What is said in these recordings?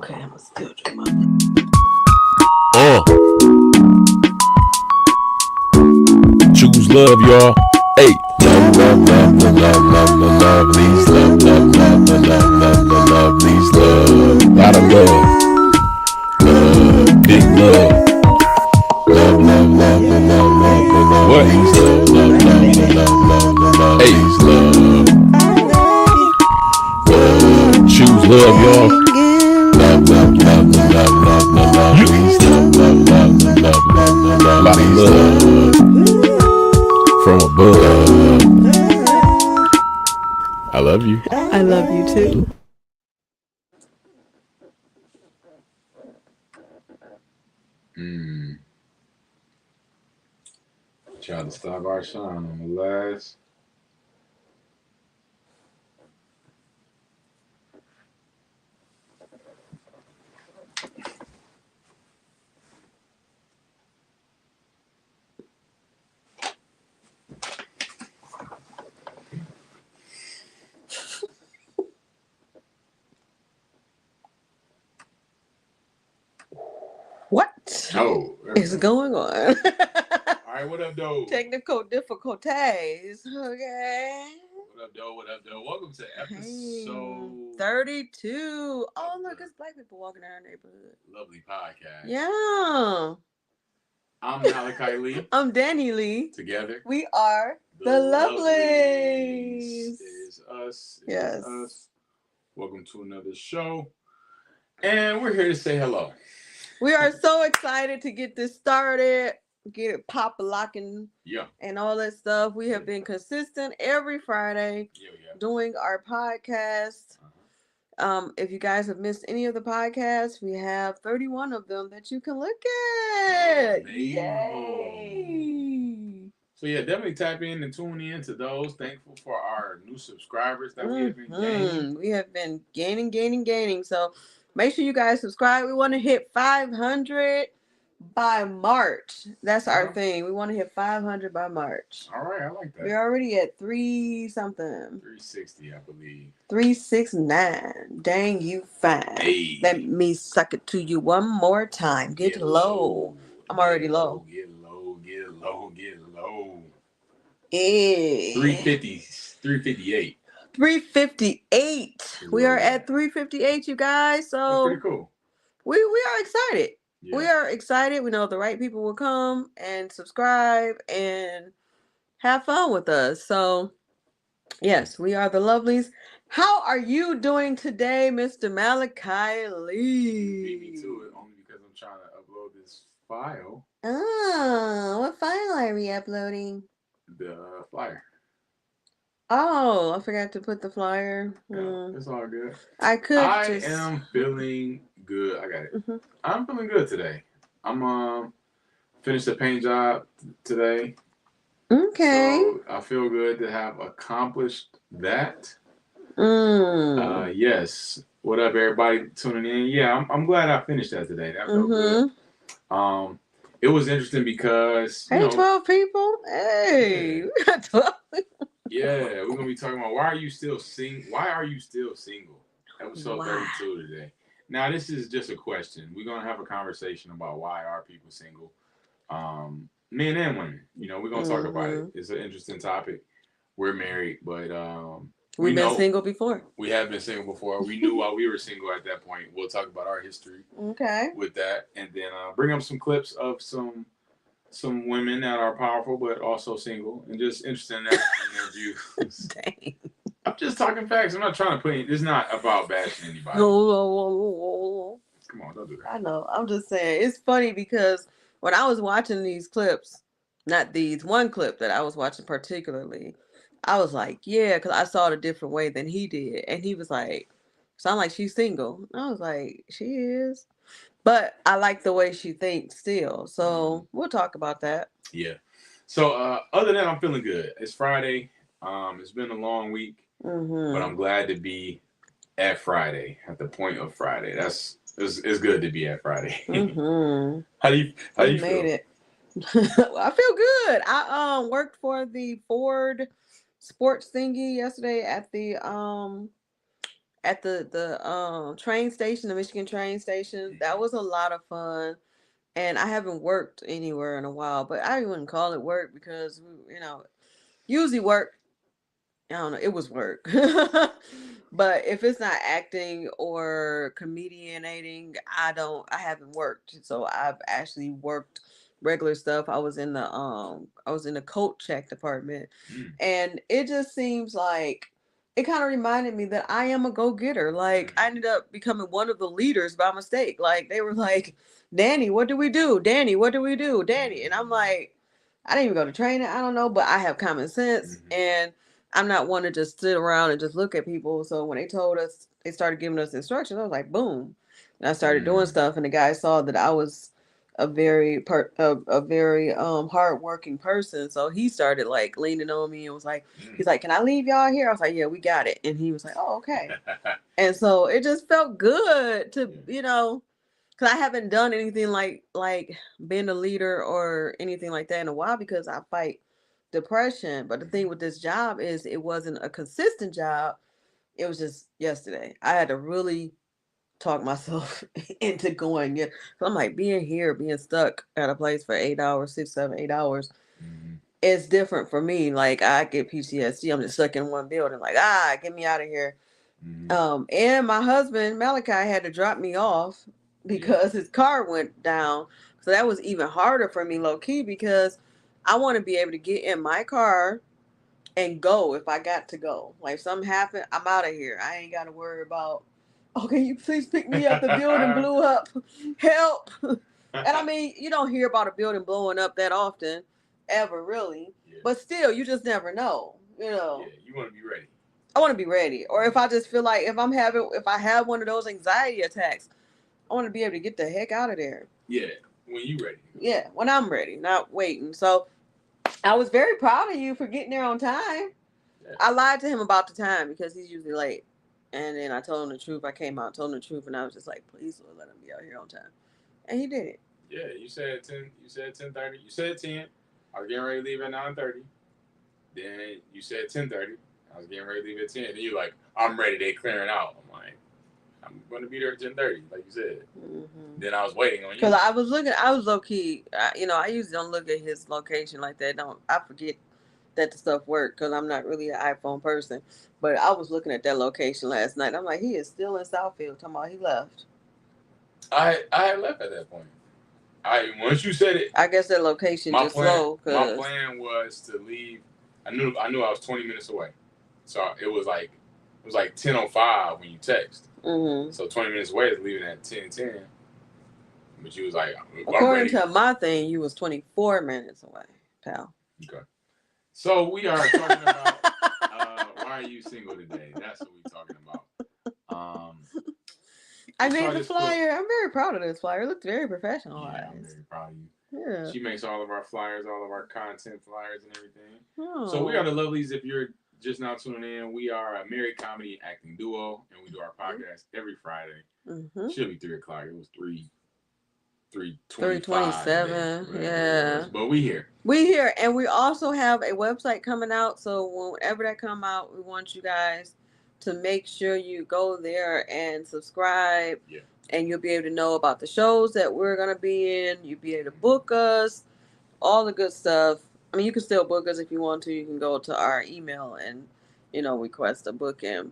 Okay, I'm gonna still do my. Choose love, y'all. Hey, love, love, love, love, love, love, love, these love, love, love, love, love, love, love, these love. Lot of love, big love, love, love, love, love, love, love, love, what? These love, love, love, love, love, love, love, these love. Choose love, y'all. Love, love, love, love, love, love, love, these love, love, love, love, love, love, love, these love. From above. I love you. I love you too. Tried to stop our shine on the last. What is going on? All right, what up, though? Technical difficulties. Okay. What up, though? What up, though? Welcome to episode 32. Oh, look, it's black people walking in our neighborhood. LuvLee podcast. Yeah. I'm Malachi Lee. I'm Danny Lee. Together, we are the LuvLees. It is us. It Yes. is us. Welcome to another show. And we're here to say hello. We are so excited to get this started, get it pop-a-locking, and all that stuff. We have been consistent every Friday doing our podcast. If you guys have missed any of the podcasts, we have 31 of them that you can look at. Yay! So yeah, definitely tap in and tune in to those. Thankful for our new subscribers that we have been gaining. We have been gaining. So make sure you guys subscribe. We want to hit 500 by March. That's our thing. We want to hit 500 by March. All right, I like that. We're already at 3-something. 360, I believe. 369. Dang, you fine. Hey. Let me suck it to you one more time. Get low. I'm already low. Get low. Hey. 358. 358. We are at 358, you guys. So that's pretty cool. We are excited. Yeah. We are excited. We know the right people will come and subscribe and have fun with us. So, yes, we are the LuvLees. How are you doing today, Mr. Malachi Lee? Beat me to it only because I'm trying to upload this file. Oh, what file are we uploading? The flyer. Oh, I forgot to put the flyer. Yeah, it's all good. I am feeling good. I got it. Mm-hmm. I'm feeling good today. I'm finished a paint job today. Okay. So I feel good to have accomplished that. Yes. What up, everybody tuning in? Yeah, I'm glad I finished that today. That felt good. It was interesting because 12 people. Hey, we got 12. Yeah, we're gonna be talking about why are you still single? Episode 32 today. Now, this is just a question. We're gonna have a conversation about why are people single, men and women. We're gonna talk about it. It's an interesting topic. We're married, but we've been single before. We have been single before. We knew while we were single at that point. We'll talk about our history. Okay. With that, and then bring up some clips of some women that are powerful but also single and just interested in their views. Dang. I'm just talking facts. I'm not trying to put it. It's not about bashing anybody. No. Come on, don't do that. I know. I'm just saying. It's funny because when I was watching these clips, not these, one clip that I was watching particularly, I was like, yeah, because I saw it a different way than he did. And he was like, sound like she's single. I was like, she is. But I like the way she thinks still. So we'll talk about that. Yeah. So other than that, I'm feeling good. It's Friday. It's been a long week. But I'm glad to be at Friday, at the point of Friday. It's good to be at Friday. How do you feel? Made it. I feel good. I worked for the Ford sports thingy yesterday at at the train station, the Michigan train station. That was a lot of fun. And I haven't worked anywhere in a while, but I wouldn't call it work because usually work. I don't know. It was work. But if it's not acting or comedianating, I haven't worked. So I've actually worked regular stuff. I was in the coat check department. And it just seems like it kind of reminded me that I am a go-getter. Like I ended up becoming one of the leaders by mistake. Like they were like, "Danny, what do we do? Danny, what do we do? Danny." And I'm like, I didn't even go to training. I don't know, but I have common sense and I'm not one to just sit around and just look at people. So when they told us, they started giving us instructions, I was like, boom. And I started doing stuff, and the guy saw that I was a very hardworking person. So he started like leaning on me and was like, he's like, "Can I leave y'all here?" I was like, "Yeah, we got it." And he was like, "Oh, okay." And so it just felt good to, because I haven't done anything like being a leader or anything like that in a while because I fight depression. But the thing with this job is it wasn't a consistent job. It was just yesterday. I had to really talk myself into going. Yeah. So I'm like being stuck at a place for 8 hours, 6, 7, 8 hours. It's different for me. Like I get PTSD. I'm just stuck in one building. Like, get me out of here. And my husband Malachi had to drop me off because his car went down. So that was even harder for me, low key, because I want to be able to get in my car and go if I got to go. Like if something happened, I'm out of here. I ain't got to worry about, "Oh, can you please pick me up? The building blew up. Help." And I mean, you don't hear about a building blowing up that often, ever really. But still, you just never know. Yeah, you want to be ready. I want to be ready. Or if I just feel like if I have one of those anxiety attacks, I want to be able to get the heck out of there. Yeah, when you ready. Yeah, when I'm ready, not waiting. So I was very proud of you for getting there on time. Yeah. I lied to him about the time because he's usually late. And then I told him the truth. I came out, told him the truth, and I was just like, "Please Lord, let him be out here on time." And he did it. Yeah, you said 10. You said 10:30. You said 10. I was getting ready to leave at 9:30. Then you said 10:30. I was getting ready to leave at 10. Then you're like, "I'm ready. They clearing out." I'm like, "I'm going to be there at 10:30, like you said." Then I was waiting on you. Because I was low key. I usually don't look at his location like that. I forget that the stuff worked because I'm not really an iPhone person. But I was looking at that location last night. I'm like, he is still in Southfield. Talking about he left. I had left at that point. Once you said it, I guess that location just slow. My plan was to leave. I knew I was 20 minutes away, so it was like 10:05 when you text. So 20 minutes away is leaving at 10:10. But you was like, according to my thing, you was 24 minutes away, pal. Okay. So we are talking about why are you single today? That's what we're talking about. I made the flyer. I'm very proud of this flyer. It looked very professional. Yeah, I'm very proud of you. Yeah. She makes all of our flyers, all of our content flyers and everything. Oh. So we are the LuvLees. If you're just now tuning in, we are a married comedy acting duo, and we do our podcast every Friday. Should be 3:00. It was 3:27. Yeah. But we here. And we also have a website coming out. So whenever that come out, we want you guys to make sure you go there and subscribe. Yeah. And you'll be able to know about the shows that we're going to be in. You'll be able to book us, all the good stuff. I mean, you can still book us if you want to. You can go to our email and, request a booking,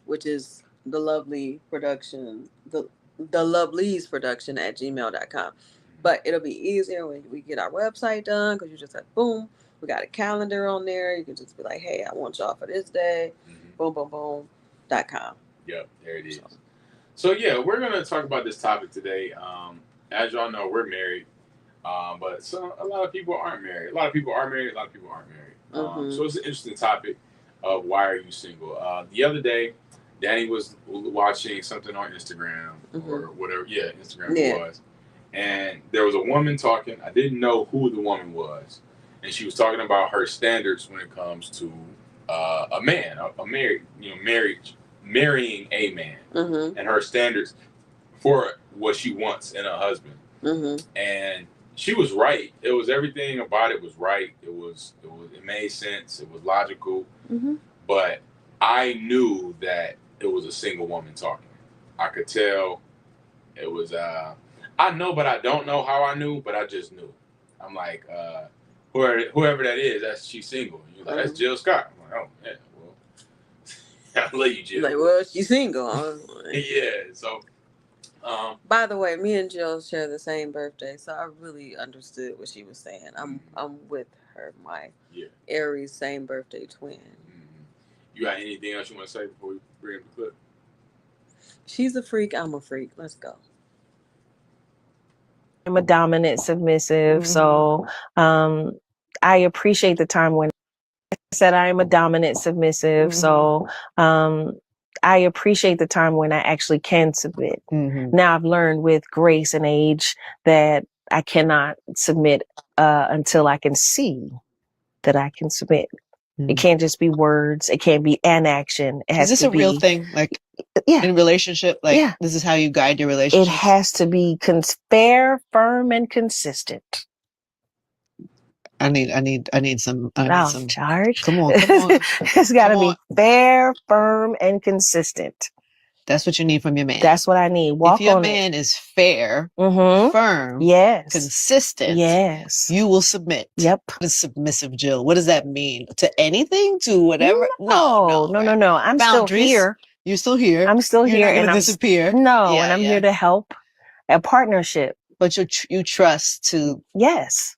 which is the LuvLee production, the LuvLee's production at gmail.com. But it'll be easier when we get our website done because you just like, boom, we got a calendar on there. You can just be like, "Hey, I want y'all for this day." Boom, boom, boom.com. Yep, there it is. So yeah, we're going to talk about this topic today. As y'all know, we're married, but a lot of people aren't married. A lot of people are married. A lot of people aren't married. So it's an interesting topic of why are you single? The other day, Danny was watching something on Instagram or whatever. Yeah, Instagram it was. And there was a woman talking. I didn't know who the woman was. And she was talking about her standards when it comes to a man, marrying a man, and her standards for what she wants in a husband. And she was right. It was everything about it was right. It made sense. It was logical. But I knew that it was a single woman talking. I could tell it was. I know, but I don't know how I knew, but I just knew. I'm like, whoever that is, she's single. And you're like, that's Jill Scott. I'm like, oh yeah, well, I love you, Jill. Like, well, she's single. Yeah. So. By the way, me and Jill share the same birthday, so I really understood what she was saying. I'm with her. My Aries same birthday twin. Mm-hmm. You got anything else you want to say before we bring up the clip? She's a freak. I'm a freak. Let's go. I'm a dominant submissive, so I appreciate the time when I said I am a dominant submissive, so I appreciate the time when I actually can submit. Now I've learned with grace and age that I cannot submit until I can see that I can submit. It can't just be words. It can't be an action. It has Is this to a real thing? Like, in a relationship? Like, this is how you guide your relationship? It has to be fair, firm, and consistent. I need some charge. Come on. It's got to be fair, firm, and consistent. That's what you need from your man. That's what I need. If your man is fair, firm, consistent, you will submit. Yep. What is submissive, Jill? What does that mean? To anything? To whatever? No. I'm still here. You're still here. I'm still here. You're not going to disappear. No, and I'm here to help. A partnership. But you trust to... Yes.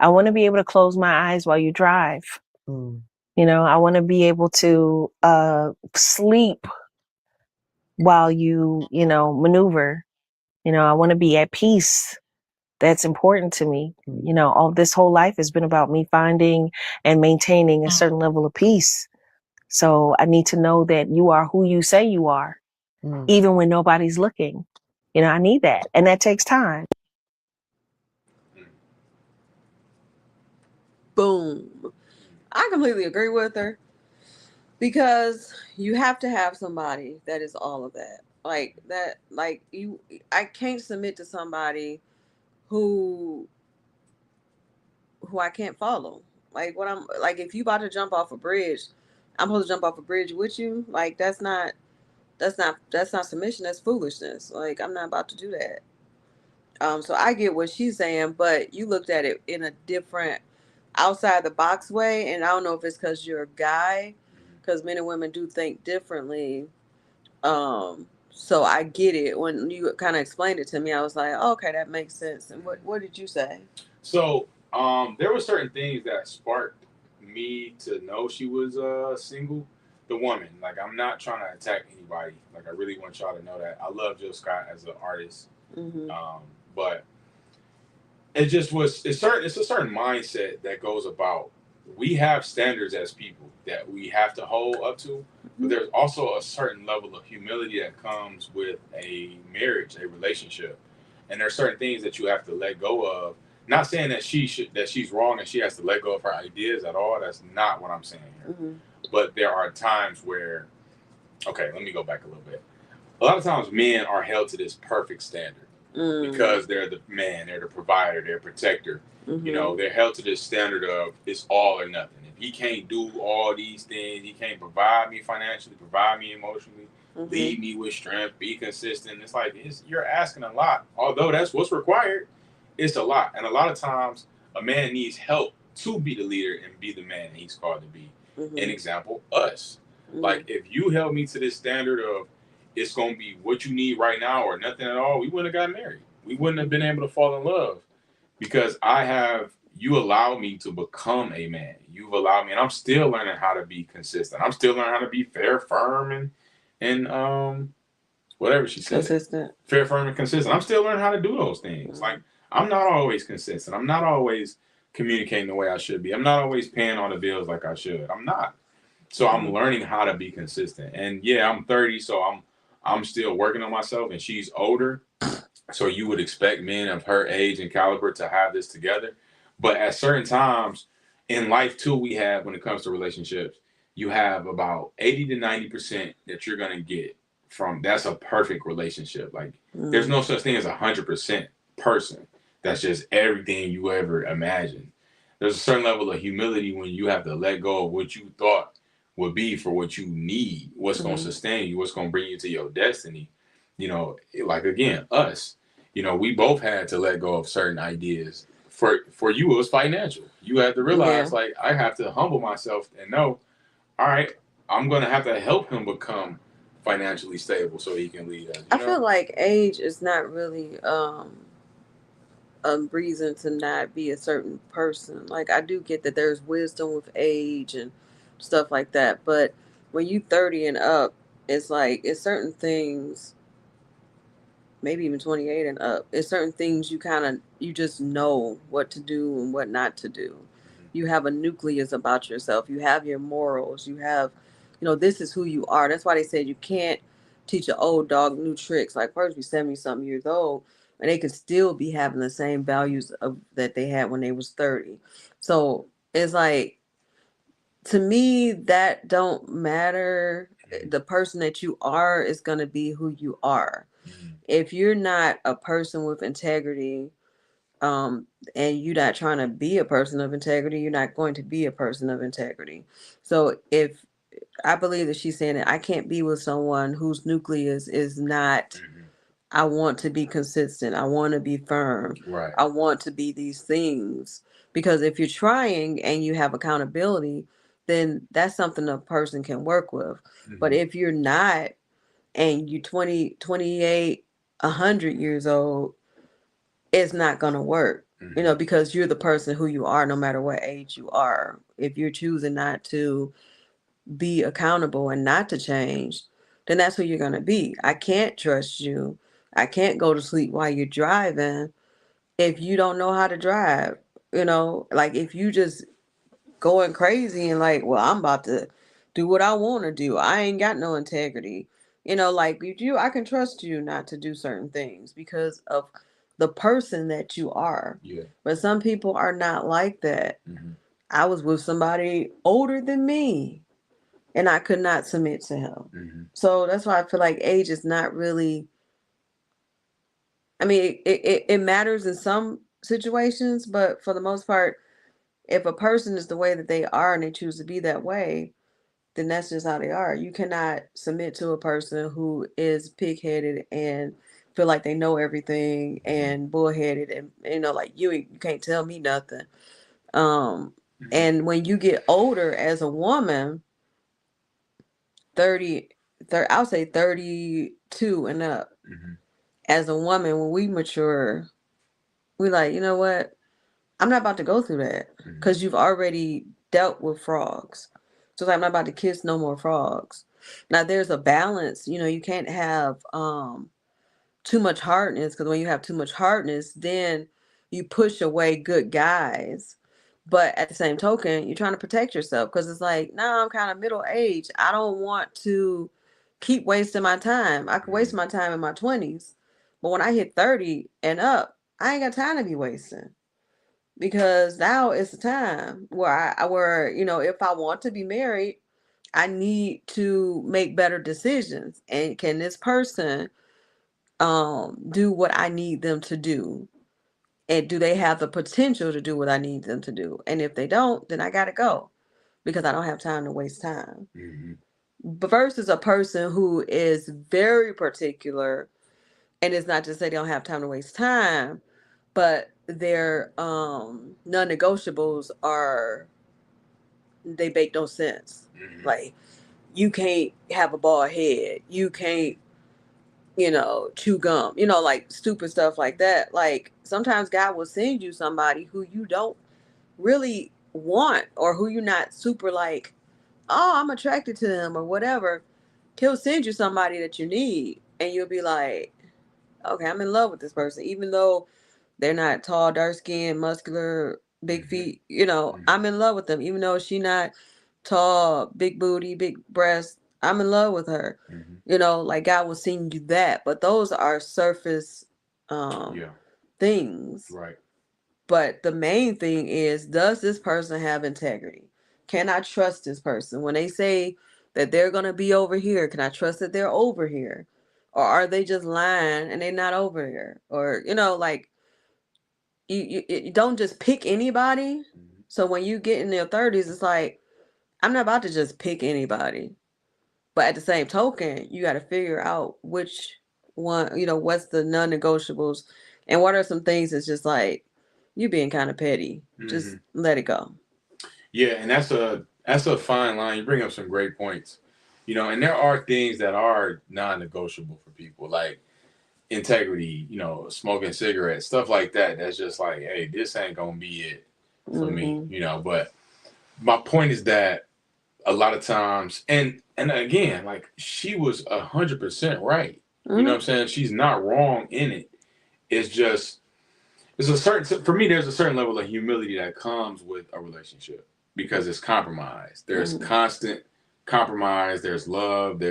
I want to be able to close my eyes while you drive. You know, I want to be able to sleep while you maneuver. You know, I want to be at peace. That's important to me. You know, all this whole life has been about me finding and maintaining a certain level of peace. So I need to know that you are who you say you are, even when nobody's looking. You know, I need that. And that takes time. Boom. I completely agree with her, because you have to have somebody that is all of that. Like that, like I can't submit to somebody who I can't follow. Like if you about to jump off a bridge, I'm supposed to jump off a bridge with you. Like that's not submission. That's foolishness. Like I'm not about to do that. So I get what she's saying, but you looked at it in a different, outside the box way, and I don't know if it's because you're a guy, because men and women do think differently. So I get it. When you kind of explained it to me, I was like, oh, okay, that makes sense. And what did you say? So there were certain things that sparked me to know she was single. The woman, like, I'm not trying to attack anybody. Like, I really want y'all to know that I love Jill Scott as an artist. But it just was, it's a certain mindset that goes about, we have standards as people that we have to hold up to, but there's also a certain level of humility that comes with a marriage, a relationship. And there's certain things that you have to let go of. Not saying that she's wrong and she has to let go of her ideas at all. That's not what I'm saying here. But there are times where, okay, let me go back a little bit. A lot of times men are held to this perfect standard because they're the man, they're the provider, they're protector. You know, they're held to this standard of it's all or nothing. If he can't do all these things, he can't provide me financially, provide me emotionally, lead me with strength, be consistent. It's like, you're asking a lot. Although that's what's required, it's a lot. And a lot of times a man needs help to be the leader and be the man he's called to be. An example, us. Like, if you held me to this standard of it's going to be what you need right now or nothing at all, we wouldn't have got married. We wouldn't have been able to fall in love, because you allowed me to become a man. You've allowed me, and I'm still learning how to be consistent. I'm still learning how to be fair, firm, and whatever she said. Consistent. Fair, firm, and consistent. I'm still learning how to do those things. Like, I'm not always consistent. I'm not always communicating the way I should be. I'm not always paying all the bills like I should. I'm not. So I'm learning how to be consistent. And yeah, I'm 30, so I'm still working on myself, and she's older. So you would expect men of her age and caliber to have this together. But at certain times in life too, we have, when it comes to relationships, you have about 80 to 90% that you're going to get from, that's a perfect relationship. Like, there's no such thing as 100% person. That's just everything you ever imagined. There's a certain level of humility when you have to let go of what you thought would be for what you need, what's going to sustain you, what's going to bring you to your destiny. Like again, us, we both had to let go of certain ideas. For you, it was financial. You had to realize, like, I have to humble myself and know, all right, I'm going to have to help him become financially stable so he can lead us. I feel like age is not really a reason to not be a certain person. Like, I do get that there's wisdom with age and stuff like that, but when you 30 and up, it's like it's certain things, maybe even 28 and up, it's certain things you just know what to do and what not to do. You have a nucleus about yourself. You have your morals. You have, this is who you are. That's why they said you can't teach an old dog new tricks. Like, first, be 70 something years old, and they could still be having the same values that they had when they was 30. So it's like, to me, that don't matter. The person that you are is going to be who you are. If you're not a person with integrity, and you're not trying to be a person of integrity, you're not going to be a person of integrity. So if I believe that she's saying that I can't be with someone whose nucleus is not, I want to be consistent, I want to be firm, Right. I want to be these things. Because if you're trying and you have accountability, then that's something a person can work with. But if you're not, and you're 20, 28, 100 years old, it's not going to work, because you're the person who you are no matter what age you are. If you're choosing not to be accountable and not to change, then that's who you're going to be. I can't trust you. I can't go to sleep while you're driving if you don't know how to drive. Like, if you just going crazy and like, well, I'm about to do what I want to do, I ain't got no integrity. Like, I can trust you not to do certain things because of the person that you are. Yeah. But some people are not like that. I was with somebody older than me and I could not submit to him. So that's why I feel like age is not really, I mean, it matters in some situations, but for the most part, if a person is the way that they are and they choose to be that way, then that's just how they are. You cannot submit to a person who is pig-headed and feel like they know everything and bullheaded, and like, you can't tell me nothing. And when you get older as a woman, 30, I'll say 32 and up, as a woman, when we mature, we like, you know what? I'm not about to go through that because you've already dealt with frogs. So I'm not about to kiss no more frogs. Now there's a balance. You can't have too much hardness, because when you have too much hardness, then you push away good guys. But at the same token, you're trying to protect yourself, because it's like, now I'm kind of middle aged. I don't want to keep wasting my time. I could waste my time in my 20s, but when I hit 30 and up, I ain't got time to be wasting. Because now it's the time where if I want to be married, I need to make better decisions. And can this person do what I need them to do? And do they have the potential to do what I need them to do? And if they don't, then I gotta go, because I don't have time to waste time. But versus a person who is very particular, and it's not just that they don't have time to waste time, but their non-negotiables are, they make no sense. Like, you can't have a bald head, you can't chew gum, like stupid stuff like that. Like, sometimes God will send you somebody who you don't really want, or who you're not super like, oh, I'm attracted to them or whatever. He'll send you somebody that you need, and you'll be like, okay, I'm in love with this person, even though they're not tall, dark skinned, muscular, big feet. I'm in love with them, even though she not tall, big booty, big breast. I'm in love with her. Like, God will send you that, but those are surface things. Right. But the main thing is, does this person have integrity? Can I trust this person? When they say that they're going to be over here, can I trust that they're over here? Or are they just lying and they're not over here? Or, like, you don't just pick anybody. So when you get in your 30s, it's like, I'm not about to just pick anybody. But at the same token, you got to figure out which one, what's the non-negotiables, and what are some things that's just like you being kind of petty. Just let it go. Yeah, and that's a fine line. You bring up some great points. And there are things that are non-negotiable for people, like integrity, smoking cigarettes, stuff like that. That's just like, hey, this ain't gonna be it for me, But my point is that a lot of times, and again, like she was 100% right. You know what I'm saying? She's not wrong in it. It's just for me. There's a certain level of humility that comes with a relationship because it's compromise. There's constant compromise. There's love.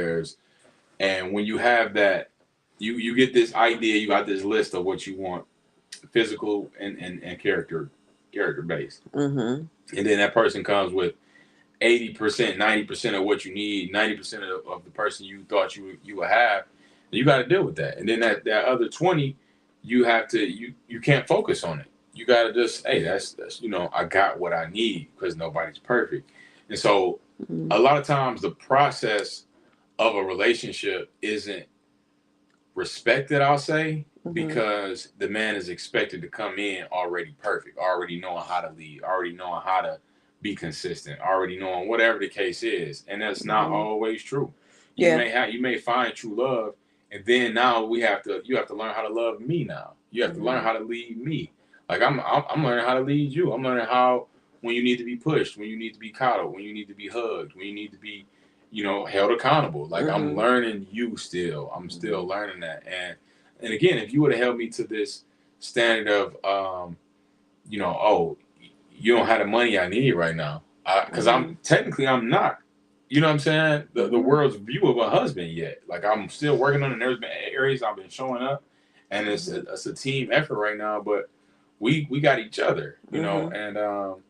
And when you have that, you get this idea. You got this list of what you want, physical and character based, and then that person comes with 80%, 90% of what you need, 90% of the person you thought you would have. You got to deal with that, and then that other 20, you have to you can't focus on it. You got to just, hey, that's I got what I need because nobody's perfect, and so a lot of times the process of a relationship isn't respected, I'll say, because the man is expected to come in already perfect, already knowing how to lead, already knowing how to be consistent, already knowing whatever the case is, and that's not always true. You may find true love, and then now you have to learn how to love me. Now you have to learn how to lead me. Like I'm learning how to lead you. I'm learning how, when you need to be pushed, when you need to be coddled, when you need to be hugged, when you need to be held accountable. Like I'm learning you still. I'm still learning that. And again, if you would have held me to this standard of, oh, you don't have the money I need right now, because I'm not. You know what I'm saying? The world's view of a husband yet. Like I'm still working on it. There's been areas I've been showing up, and it's a team effort right now. But we got each other, and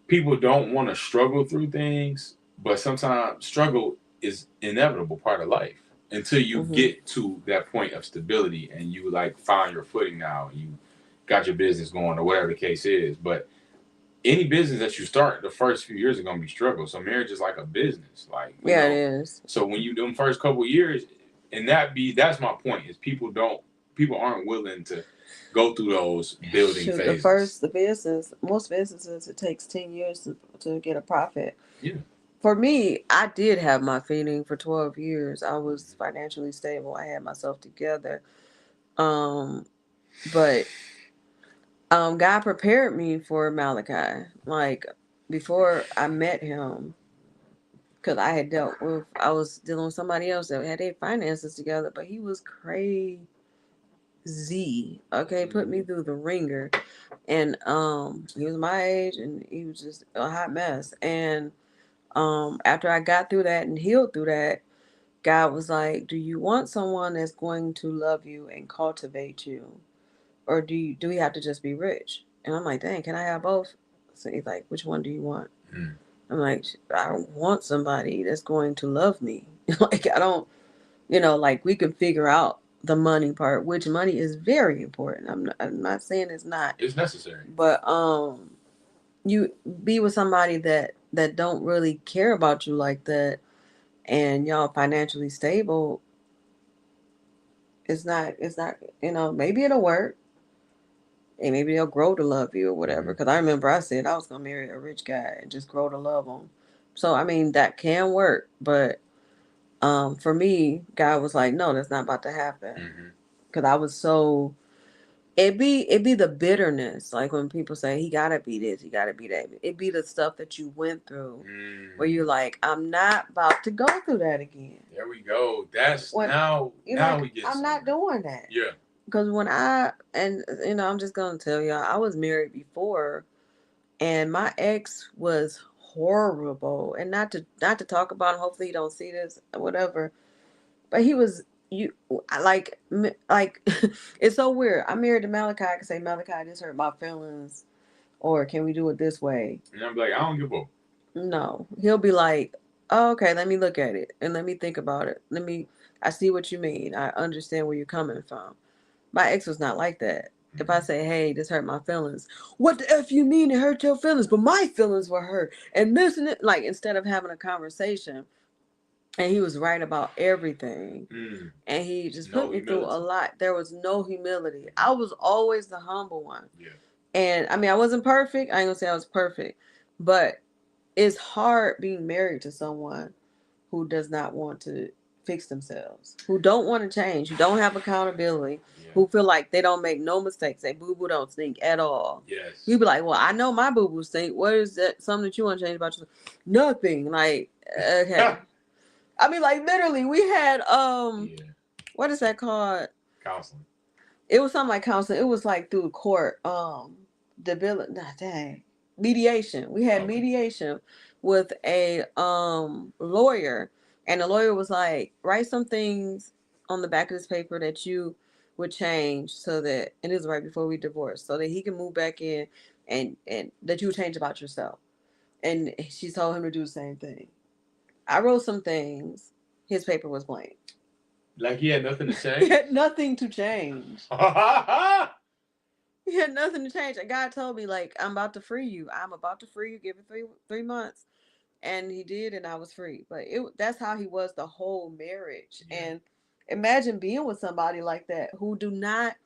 people don't want to struggle through things, but sometimes struggle is inevitable part of life until you get to that point of stability and you like find your footing now and you got your business going or whatever the case is. But any business that you start, the first few years are going to be struggle. So marriage is like a business, like it is. So when you do them first couple of years, and that's my point, is people aren't willing to go through those building phases. Most businesses, it takes 10 years to get a profit. Yeah. For me, I did have my feeding for 12 years. I was financially stable. I had myself together. But God prepared me for Malachi. Like before I met him, because I was dealing with somebody else that had their finances together, but he was crazy. Okay, put me through the ringer. And he was my age and he was just a hot mess. And after I got through that and healed through that, God was like, do you want someone that's going to love you and cultivate you? Or do we have to just be rich? And I'm like, dang, can I have both? So he's like, which one do you want? I'm like, I want somebody that's going to love me. Like, I don't, like we can figure out the money part, which money is very important. I'm not saying it's not. It's necessary. But you be with somebody that don't really care about you like that, and y'all financially stable. It's not. Maybe it'll work, and maybe they'll grow to love you or whatever. Because I remember I said I was gonna marry a rich guy and just grow to love him. So I mean that can work, but for me, God was like, no, that's not about to happen. Because I was so. It be the bitterness, like when people say he gotta be this, he gotta be that. It be the stuff that you went through, where you're like, I'm not about to go through that again. There we go. That's now we get. I'm not doing that. Yeah. Because I'm just gonna tell y'all, I was married before, and my ex was horrible, and not to talk about him. Hopefully, he don't see this or whatever. But he was like it's so weird. I'm married to Malachi. I can say, Malachi, this hurt my feelings, or can we do it this way? And I'm like, I don't give a. No, he'll be like, oh, okay, let me look at it and let me think about it. I see what you mean. I understand where you're coming from. My ex was not like that. If I say, hey, this hurt my feelings, what the F you mean it hurt your feelings? But my feelings were hurt. And this and it, like, instead of having a conversation, and he was right about everything. And he just put me through a lot. There was no humility. I was always the humble one. Yeah. And I mean, I wasn't perfect. I ain't gonna say I was perfect. But it's hard being married to someone who does not want to fix themselves, who don't want to change, who don't have accountability, who feel like they don't make no mistakes. They boo-boo don't stink at all. Yes. You be like, well, I know my boo-boo stink. What is that? Something that you want to change about yourself? Nothing. Like, okay. I mean, like, literally, we had, what is that called? Counseling. It was something like counseling. It was like through the court, mediation. We had mediation with a lawyer, and the lawyer was like, write some things on the back of this paper that you would change so that, and it was right before we divorced, so that he can move back in, and that you would change about yourself. And she told him to do the same thing. I wrote some things. His paper was blank. Like he had nothing to change? He had nothing to change. He had nothing to change. And God told me, like, I'm about to free you. I'm about to free you. Give it three months. And he did, and I was free. But that's how he was the whole marriage. Yeah. And imagine being with somebody like that who do not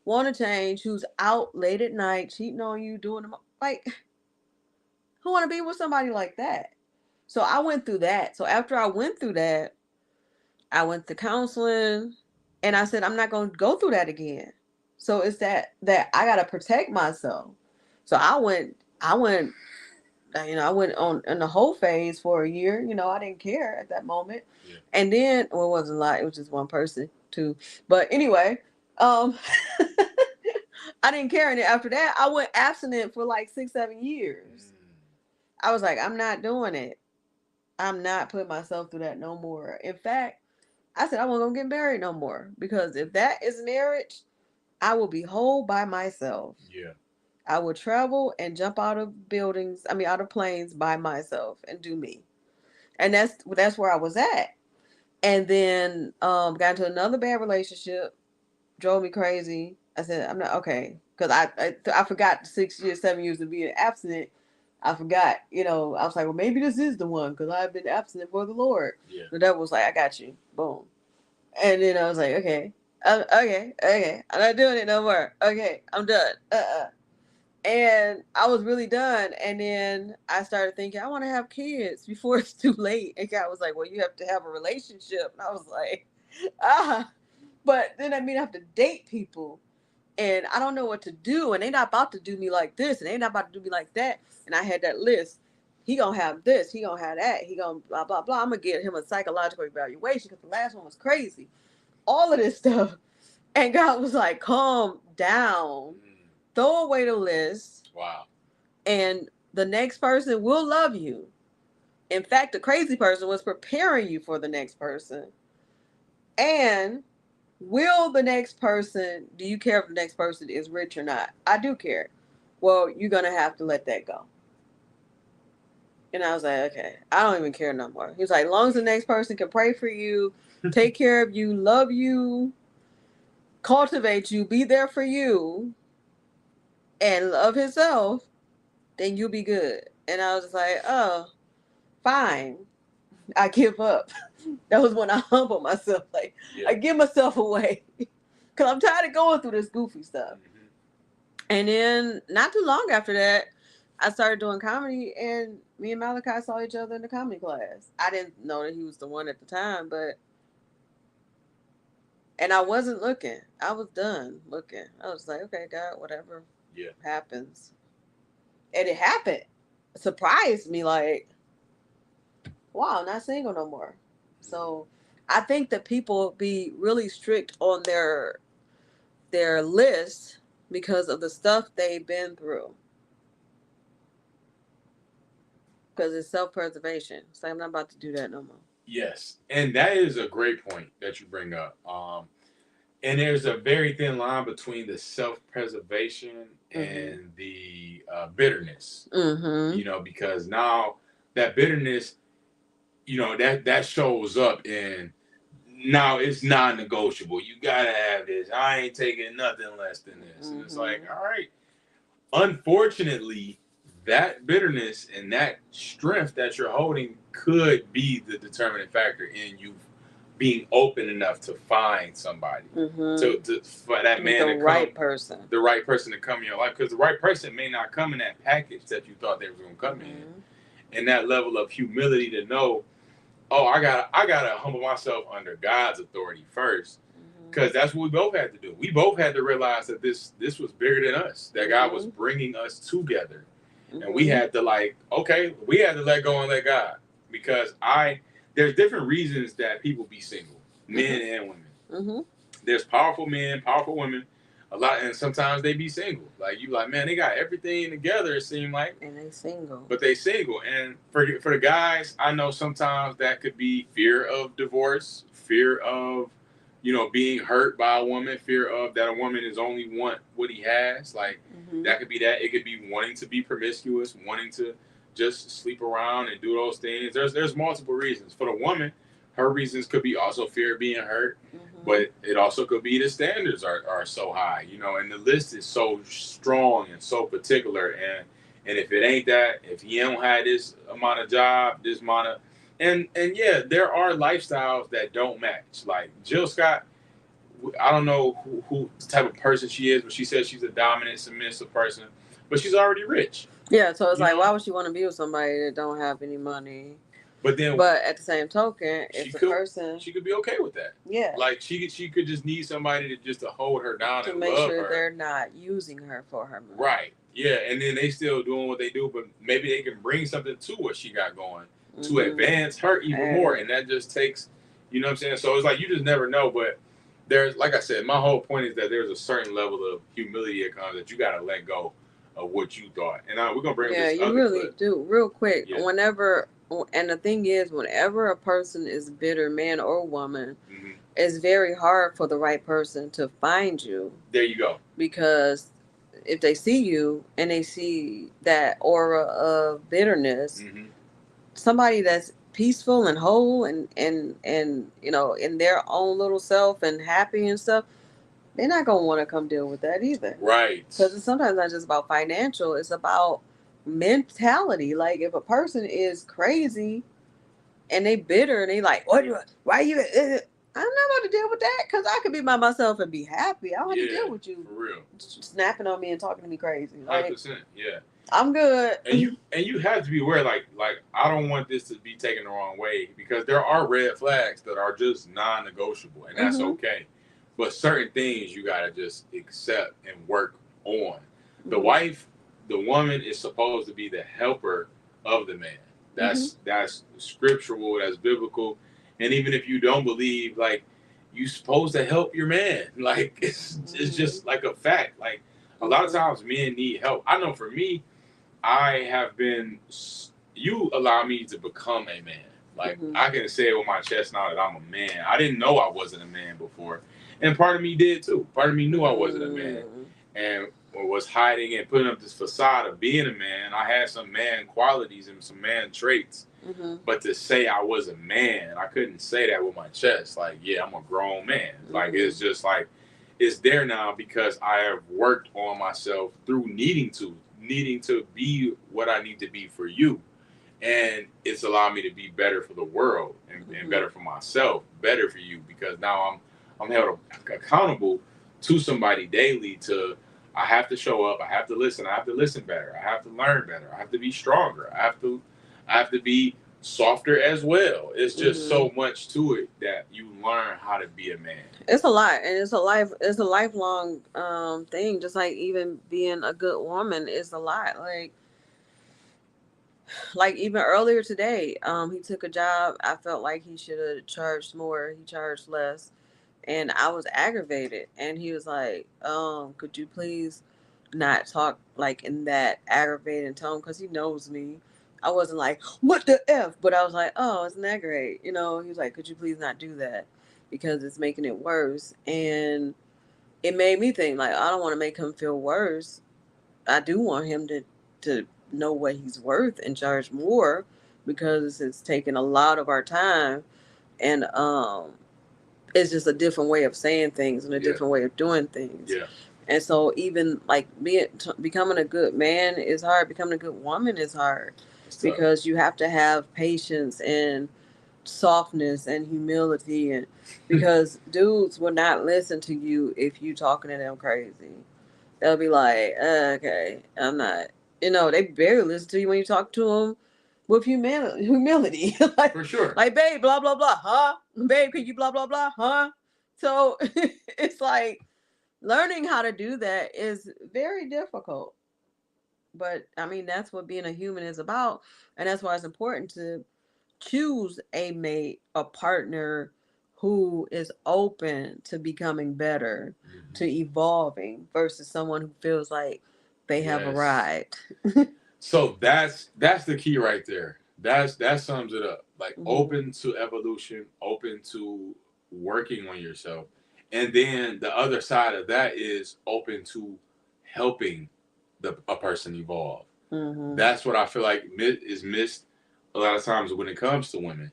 want to change, who's out late at night, cheating on you, doing them. Like, who want to be with somebody like that? So I went through that. So after I went through that, I went to counseling, and I said, I'm not going to go through that again. So it's that I got to protect myself. So I went on in the whole phase for a year. I didn't care at that moment. Yeah. And then, well, it wasn't a lot. It was just one person too. But anyway, I didn't care. And then after that, I went abstinent for like 6-7 years. I was like, I'm not doing it. I'm not putting myself through that no more. In fact, I said I wasn't gonna get married no more, because if that is marriage, I will be whole by myself. Yeah. I will travel and jump out of out of planes by myself and do me. And that's where I was at. And then got into another bad relationship, drove me crazy. I said, I'm not okay. Because I forgot 6 years, 7 years of being abstinent. I forgot, I was like, well, maybe this is the one, because I've been abstinent for the Lord. Yeah. The devil was like, I got you. Boom. And then I was like, okay, I'm not doing it no more. Okay, I'm done. And I was really done. And then I started thinking, I want to have kids before it's too late. And God was like, well, you have to have a relationship. And I was like, but then I have to date people. And I don't know what to do. And they not about to do me like this. And they not about to do me like that. And I had that list. He gonna have this. He gonna have that. He gonna blah, blah, blah. I'm gonna get him a psychological evaluation, because the last one was crazy. All of this stuff. And God was like, calm down. Throw away the list. Wow. And the next person will love you. In fact, the crazy person was preparing you for the next person. And do you care if the next person is rich or not? I do care. Well, you're going to have to let that go. And I was like, okay, I don't even care no more. He was like, as long as the next person can pray for you, take care of you, love you, cultivate you, be there for you, and love himself, then you'll be good. And I was just like, oh, fine. I give up. That was when I humbled myself. Like, yeah. I give myself away. Because I'm tired of going through this goofy stuff. Mm-hmm. And then, not too long after that, I started doing comedy, and me and Malachi saw each other in the comedy class. I didn't know that he was the one at the time, and I wasn't looking. I was done looking. I was like, okay, God, whatever happens. And it happened. It surprised me, like, wow, I'm not single no more. So I think that people be really strict on their list because of the stuff they've been through. Because it's self-preservation. So I'm not about to do that no more. Yes. And that is a great point that you bring up. And there's a very thin line between the self-preservation and the bitterness. Mm-hmm. Because now that bitterness, that shows up in Now it's non-negotiable. You gotta have this. I ain't taking nothing less than this. And it's like, all right. Unfortunately, that bitterness and that strength that you're holding could be the determining factor in you being open enough to find somebody for that man the right person to come in your life, because the right person may not come in that package that you thought they were going to come in, and that level of humility to know, oh, I gotta humble myself under God's authority first, because that's what we both had to do. We both had to realize that this was bigger than us, that God was bringing us together, and we had to we had to let go and let God, because there's different reasons that people be single, men and women. There's powerful men, powerful women, a lot, and sometimes they be single. Like you, like, man, they got everything together. It seemed like, and they single, but they single. And for the guys, I know sometimes that could be fear of divorce, fear of, being hurt by a woman, fear of that a woman is only want what he has. Like that could be that. It could be wanting to be promiscuous, wanting to just sleep around and do those things. There's multiple reasons. For the woman, her reasons could be also fear of being hurt, but it also could be the standards are so high, and the list is so strong and so particular. And if it ain't that, if he don't have this amount of job, this amount of, and yeah, there are lifestyles that don't match. Like Jill Scott, I don't know who the type of person she is, but she says she's a dominant, submissive person, but she's already rich. Yeah, so it's like, why would she want to be with somebody that don't have any money? But at the same token, it's a person. She could be okay with that. Yeah, like she could just need somebody to hold her down to and make love sure her. They're not using her for her money. Right. Yeah, and then they still doing what they do, but maybe they can bring something to what she got going to advance her even more, and that just takes, you know what I'm saying? So it's like you just never know, but there's, like I said, my whole point is that there's a certain level of humility that comes that you got to let go of what you thought. And we're going to bring this other clip. Yeah, you really do. Real quick, whenever, and the thing is, whenever a person is bitter, man or woman, it's very hard for the right person to find you. There you go. Because if they see you and they see that aura of bitterness, somebody that's peaceful and whole and in their own little self and happy and stuff, they're not going to want to come deal with that either. Right. Because it's sometimes not just about financial, it's about mentality. Like if a person is crazy and they bitter and they like, why you I'm not about to deal with that, because I could be by myself and be happy. I don't have to deal with you for real snapping on me and talking to me crazy. 100%. Yeah, I'm good. And you have to be aware, like I don't want this to be taken the wrong way, because there are red flags that are just non-negotiable, and that's okay. But certain things you gotta just accept and work on. The wife, the woman is supposed to be the helper of the man. That's scriptural, that's biblical. And even if you don't believe, like, you're supposed to help your man. Like, it's just like a fact. Like, a lot of times men need help. I know for me, you allow me to become a man. Like, I can say it with my chest now that I'm a man. I didn't know I wasn't a man before. And part of me did too. Part of me knew I wasn't a man. And was hiding and putting up this facade of being a man. I had some man qualities and some man traits. But to say I was a man, I couldn't say that with my chest. Like, yeah, I'm a grown man. Like, it's just like, it's there now because I have worked on myself through needing to be what I need to be for you. And it's allowed me to be better for the world and better for myself, better for you, because now I'm held accountable to somebody daily. I have to show up, I have to listen better, I have to learn better, I have to be stronger, I have to be softer as well. It's just so much to it that you learn how to be a man. It's a lot, and it's a lifelong thing. Just like even being a good woman is a lot. Like even earlier today, he took a job. I felt like he should have charged more. He charged less, and I was aggravated. And he was like, could you please not talk like in that aggravating tone, because he knows me. I wasn't like, what the F? But I was like, oh, isn't that great? He was like, could you please not do that? Because it's making it worse. And it made me think, like, I don't want to make him feel worse. I do want him to know what he's worth and charge more, because it's taking a lot of our time. And it's just a different way of saying things and a different way of doing things. Yeah. And so even like becoming a good man is hard. Becoming a good woman is hard because you have to have patience and softness and humility, and because dudes will not listen to you if you talking to them crazy. They'll be like, okay, I'm not. They barely listen to you when you talk to them with humility. Like, for sure. Like, babe, blah blah blah, huh? Babe, can you blah blah blah, huh? So it's like learning how to do that is very difficult. But I mean, that's what being a human is about, and that's why it's important to choose a mate, a partner who is open to becoming better, to evolving, versus someone who feels like they have arrived. So that's the key right there. That sums it up. Like open to evolution, open to working on yourself. And then the other side of that is open to helping a person evolve. That's what I feel like is missed a lot of times when it comes to women.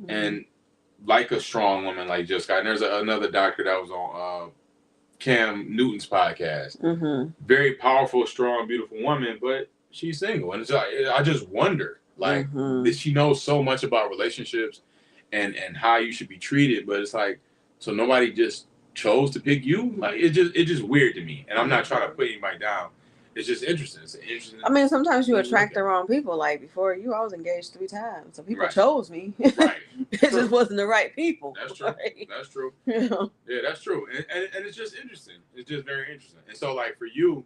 And like a strong woman like Jill Scott, and there's another doctor that was on Cam Newton's podcast. Very powerful, strong, beautiful woman, but she's single. And it's like, I just wonder, like, that she knows so much about relationships and how you should be treated, but it's like, so nobody just chose to pick you? Like, it's just weird to me. And I'm not trying to put anybody down. It's just interesting. It's interesting. I mean, sometimes you attract the wrong people. Like before you, I was engaged 3 times, so people chose me. Right. It just wasn't the right people. That's true. Right? That's true. Yeah, that's true. And it's just interesting. It's just very interesting. And so, like, for you,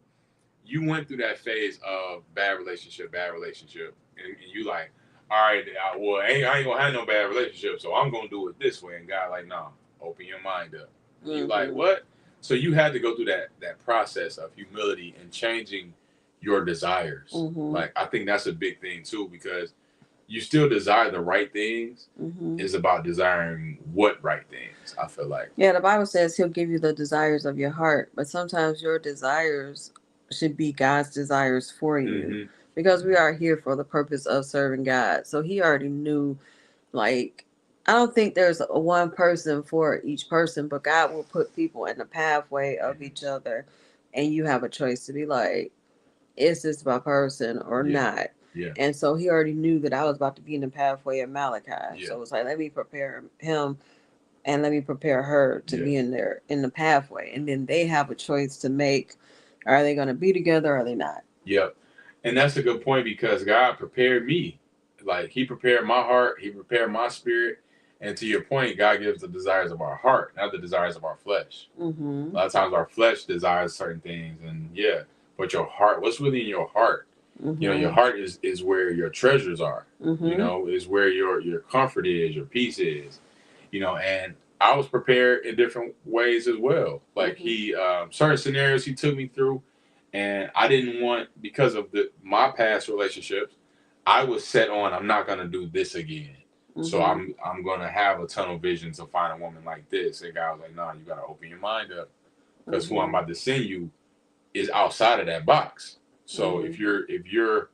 you went through that phase of bad relationship, and you like, all right, well, I ain't gonna have no bad relationship, so I'm gonna do it this way. And God, like, no, open your mind up. You like, what? So you had to go through that process of humility and changing your desires. Like, I think that's a big thing too, because you still desire the right things. It's about desiring what right things, I feel like. Yeah, the Bible says he'll give you the desires of your heart, but sometimes your desires should be God's desires for you, because we are here for the purpose of serving God. So he already knew, like, I don't think there's a one person for each person, but God will put people in the pathway of each other, and you have a choice to be like, is this my person or not? Yeah. And so he already knew that I was about to be in the pathway of Malachi. Yeah. So it's like, let me prepare him and let me prepare her to be in the pathway. And then they have a choice to make. Are they going to be together or are they not? Yep. And that's a good point, because God prepared me. Like, he prepared my heart. He prepared my spirit. And to your point, God gives the desires of our heart, not the desires of our flesh. A lot of times our flesh desires certain things, and but your heart, what's really in your heart? Your heart is where your treasures are. Is where your comfort is, your peace is. And I was prepared in different ways as well. Like, he certain scenarios he took me through, and I didn't want, because of my past relationships, I was set on, I'm not gonna do this again. So I'm gonna have a tunnel vision to find a woman like this. And God was like, no, you gotta open your mind up, because who I'm about to send you is outside of that box. So if you're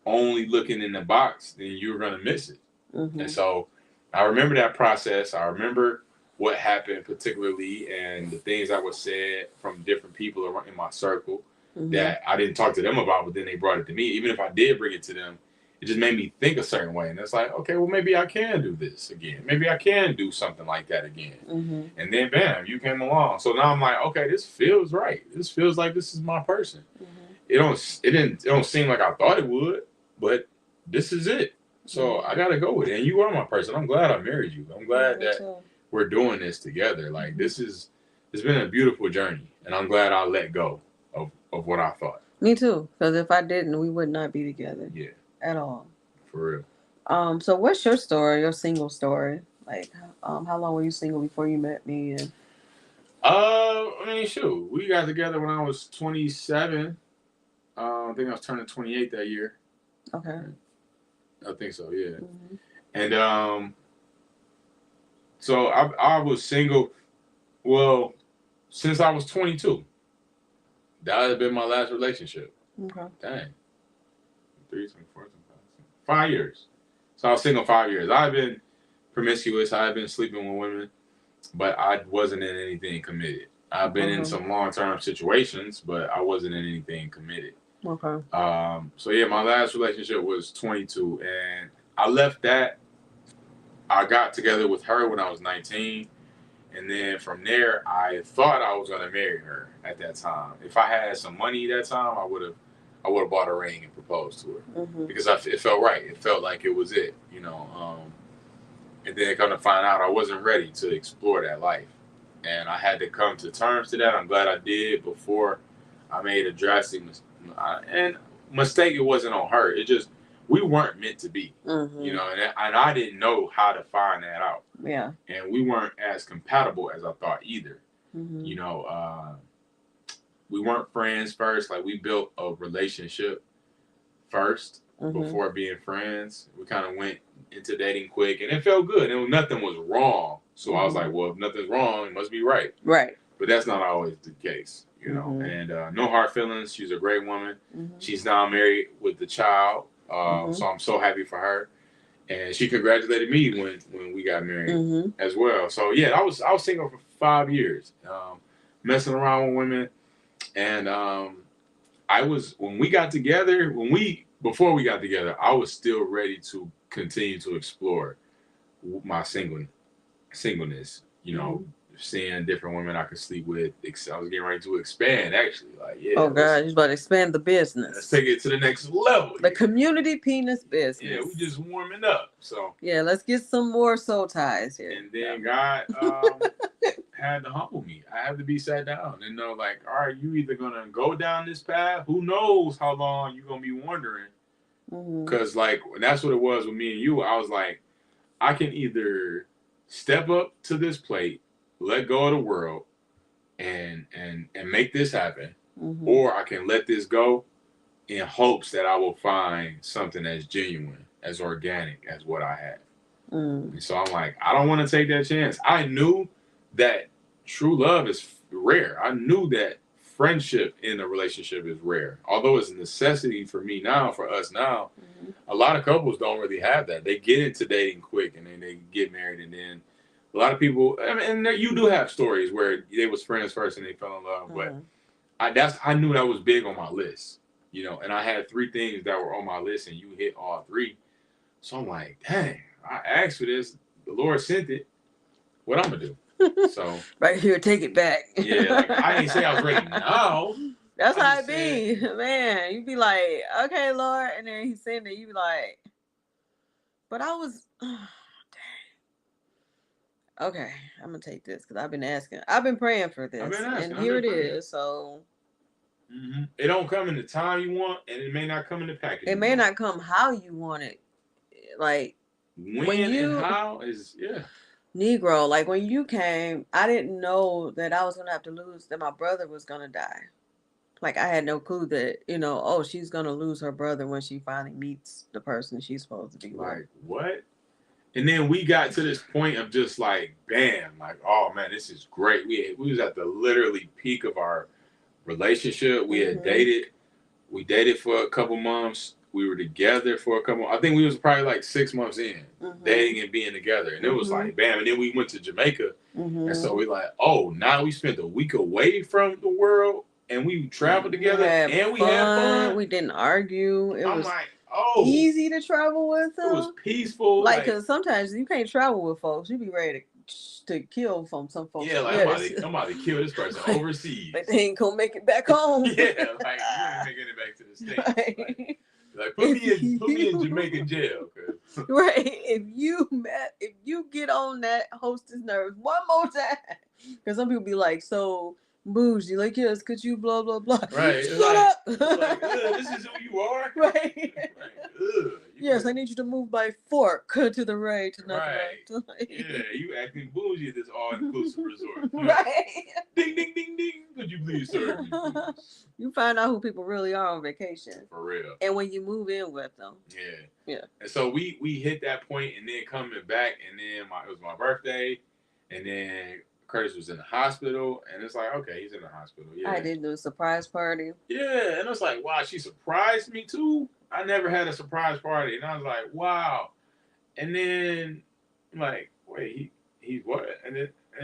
only looking in the box, then you're gonna miss it. And so I remember that process. I remember what happened particularly, and the things that were said from different people around in my circle that I didn't talk to them about, but then they brought it to me. Even if I did bring it to them, it just made me think a certain way. And it's like, okay, well, maybe I can do this again. Maybe I can do something like that again. And then, bam, you came along. So now I'm like, okay, this feels right. This feels like this is my person. It don't seem like I thought it would, but this is it. So I gotta go with it. And you are my person. I'm glad I married you. I'm glad that we're doing this together. Like, it's been a beautiful journey, and I'm glad I let go of what I thought. Me too. Because if I didn't, we would not be together. Yeah. At all. For real. So what's your story, your single story? Like, how long were you single before you met me? And I mean, shoot, we got together when I was 27. I think I was turning 28 that year. Okay. I think so, yeah. And so I was single, well, since I was 22. That has been my last relationship. Okay. Dang. 3, 4, 5 years. So I was single 5 years. I've been promiscuous. I've been sleeping with women. but I wasn't in anything committed. I've been in some long-term situations, but I wasn't in anything committed. Okay. So yeah, my last relationship was 22, and I left that. I got together with her when I was 19, and then from there, I thought I was gonna marry her at that time. If I had some money that time, I would have bought a ring and proposed to her because it felt right. It felt like it was it, you know. And then come to find out, I wasn't ready to explore that life, and I had to come to terms to that. I'm glad I did before I made a drastic mistake. It wasn't on her. It just we weren't meant to be, you know, and I didn't know how to find that out. Yeah, and we weren't as compatible as I thought either. You know, we weren't friends first. Like we built a relationship first before being friends. We kind of went into dating quick, and it felt good. And nothing was wrong. So I was like, well, if nothing's wrong, it must be right. Right. But that's not always the case, you know. And no hard feelings. She's a great woman. She's now married with the child. So I'm so happy for her. And she congratulated me when we got married as well. So yeah, I was single for 5 years, messing around with women, and I was before we got together, I was still ready to continue to explore my singleness. You know, seeing different women I could sleep with. I was getting ready to expand, actually. Like, yeah. Oh God, you about to expand the business. Let's take it to the next level. The community penis business. Yeah, we just warming up. So yeah, let's get some more soul ties here. And then God had to humble me. I had to be sat down and know, like, all right, you either gonna go down this path. Who knows how long you're gonna be wandering? Because like that's what it was with me and you. I was like, I can either step up to this plate, let go of the world, and make this happen, or I can let this go in hopes that I will find something as genuine, as organic as what I have. And so I'm like, I don't want to take that chance. I knew that true love is rare. I knew that friendship in a relationship is rare. Although it's a necessity for me now, for us now, a lot of couples don't really have that. They get into dating quick and then they get married, and then a lot of people, I mean, and you do have stories where they was friends first and they fell in love, but I knew that was big on my list, you know, and I had 3 things that were on my list and you hit all 3. So I'm like, dang, I asked for this. The Lord sent it. What I'm gonna do? So right here, take it back. Yeah, like, I ain't say I was ready now. That's how it be, man. You be like, okay, Lord, and then He sent it. You be like, but I was, dang. Okay, I'm gonna take this because I've been asking. I've been praying for this, and here it is. So it don't come in the time you want, and it may not come in the package. It may not come how you want it. Like when you, and how is Negro. Like when you came, I didn't know that I was gonna have to lose. That my brother was gonna die. Like I had no clue that, you know, oh, she's gonna lose her brother when she finally meets the person she's supposed to be with. Like what? And then we got to this point of just like, bam, like, oh man, this is great. We was at the literally peak of our relationship. We had dated. We dated for a couple months. We were together for a couple. I think we was probably like 6 months in dating and being together, and it was like, bam. And then we went to Jamaica, and so we like, oh, now we spent a week away from the world. And we traveled together, and we had fun. We didn't argue. I'm like, oh, easy to travel with them. It was peaceful. Like, cause sometimes you can't travel with folks. You be ready to kill from some folks. Yeah, like I'm about to kill this person overseas. But they ain't gonna make it back home. Yeah, like you ain't making it back to the States. Like put me in Jamaican jail. Right. If you get on that hostess nerves one more time, because some people be like, so. Bougie, like, yes, could you blah blah blah. Right. Shut up. Like, this is who you are. Right. Yes, I need you to move by fork to the right. Right. Yeah, you acting bougie at this all-inclusive resort. Right. Ding ding ding ding. Could you please serve me? Please? You find out who people really are on vacation. For real. And when you move in with them. Yeah. And so we hit that point, and then coming back, and then it was my birthday, and then Curtis was in the hospital, and it's like, okay, he's in the hospital. Yeah. I did do a surprise party. Yeah, and it's like, wow, she surprised me too. I never had a surprise party, and I was like, wow. And then, like, wait, he's what? And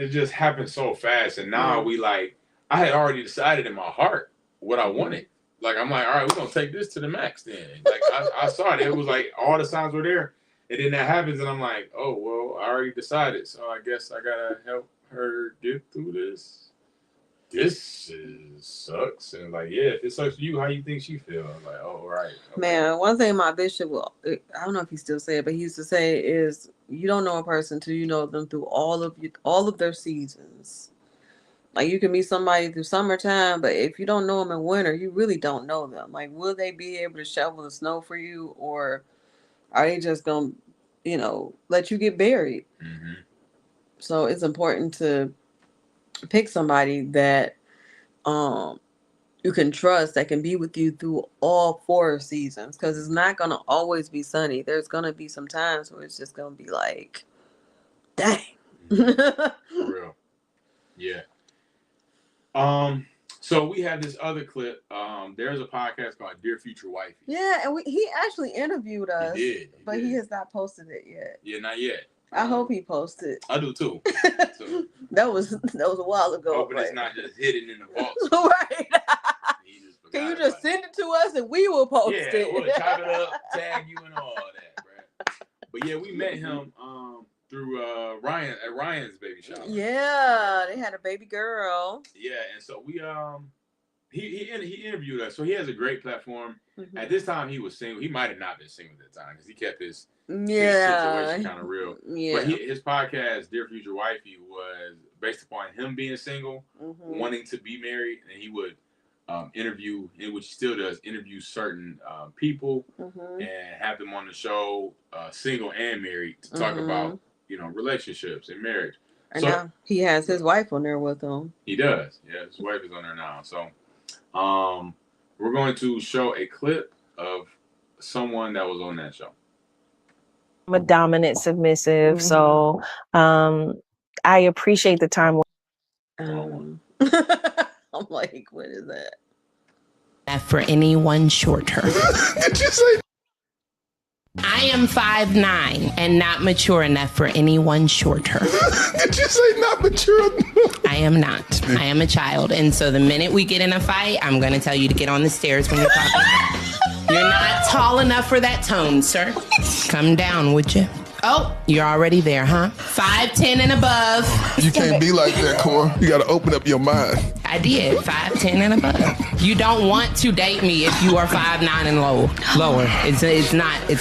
it just happened so fast, and now we like I had already decided in my heart what I wanted. Like I'm like, all right, we're gonna take this to the max then. Like I saw it. It was like all the signs were there, and then that happens, and I'm like, oh well, I already decided, so I guess I gotta help her get through this. This sucks, and like, yeah, if it sucks for you, how you think she feel? I'm like, oh, right. Okay. Man, one thing my bishop I don't know if he still say it, but he used to say is you don't know a person till you know them through all of their seasons. Like you can meet somebody through summertime, but if you don't know them in winter, you really don't know them. Like, will they be able to shovel the snow for you, or are they just gonna, let you get buried? Mm-hmm. So it's important to pick somebody that you can trust, that can be with you through all 4 seasons, because it's not gonna always be sunny. There's gonna be some times where it's just gonna be like, dang. For real. Yeah. So we have this other clip. There's a podcast called Dear Future Wifey. Yeah, and he actually interviewed us. He did. He has not posted it yet. Yeah, not yet. I hope he posted. I do too. So, that was a while ago. Hoping it's not just hidden in the vault. Right. Can you just send it to us and we will post it? Yeah, we'll chop it up, tag you and all that, bro. But yeah, we met him through Ryan at Ryan's baby shower. Yeah, they had a baby girl. Yeah, and so we he interviewed us. So he has a great platform. Mm-hmm. At this time, he was single. He might have not been single at the time because he kept his situation kind of real. Yeah. But his podcast, Dear Future Wifey, was based upon him being single, wanting to be married, and he would interview, which he still does, interview certain people and have them on the show, single and married, to talk about relationships and marriage. And so now he has his wife on there with him. He does. Yeah, his wife is on there now. So we're going to show a clip of someone that was on that show. I'm a dominant submissive, so I appreciate the time. I'm like, what is that? Not for anyone shorter. Did you say? I am 5'9" and not mature enough for anyone shorter. Did you say not mature enough? I am not. I am a child. And so the minute we get in a fight, I'm going to tell you to get on the stairs when you're talking. You're not tall enough for that tone, sir. Come down, would you? Oh, you're already there, huh? 5'10" and above. You can't be like that, Cora. You got to open up your mind. I did. 5'10" and above. You don't want to date me if you are 5'9" and lower. It's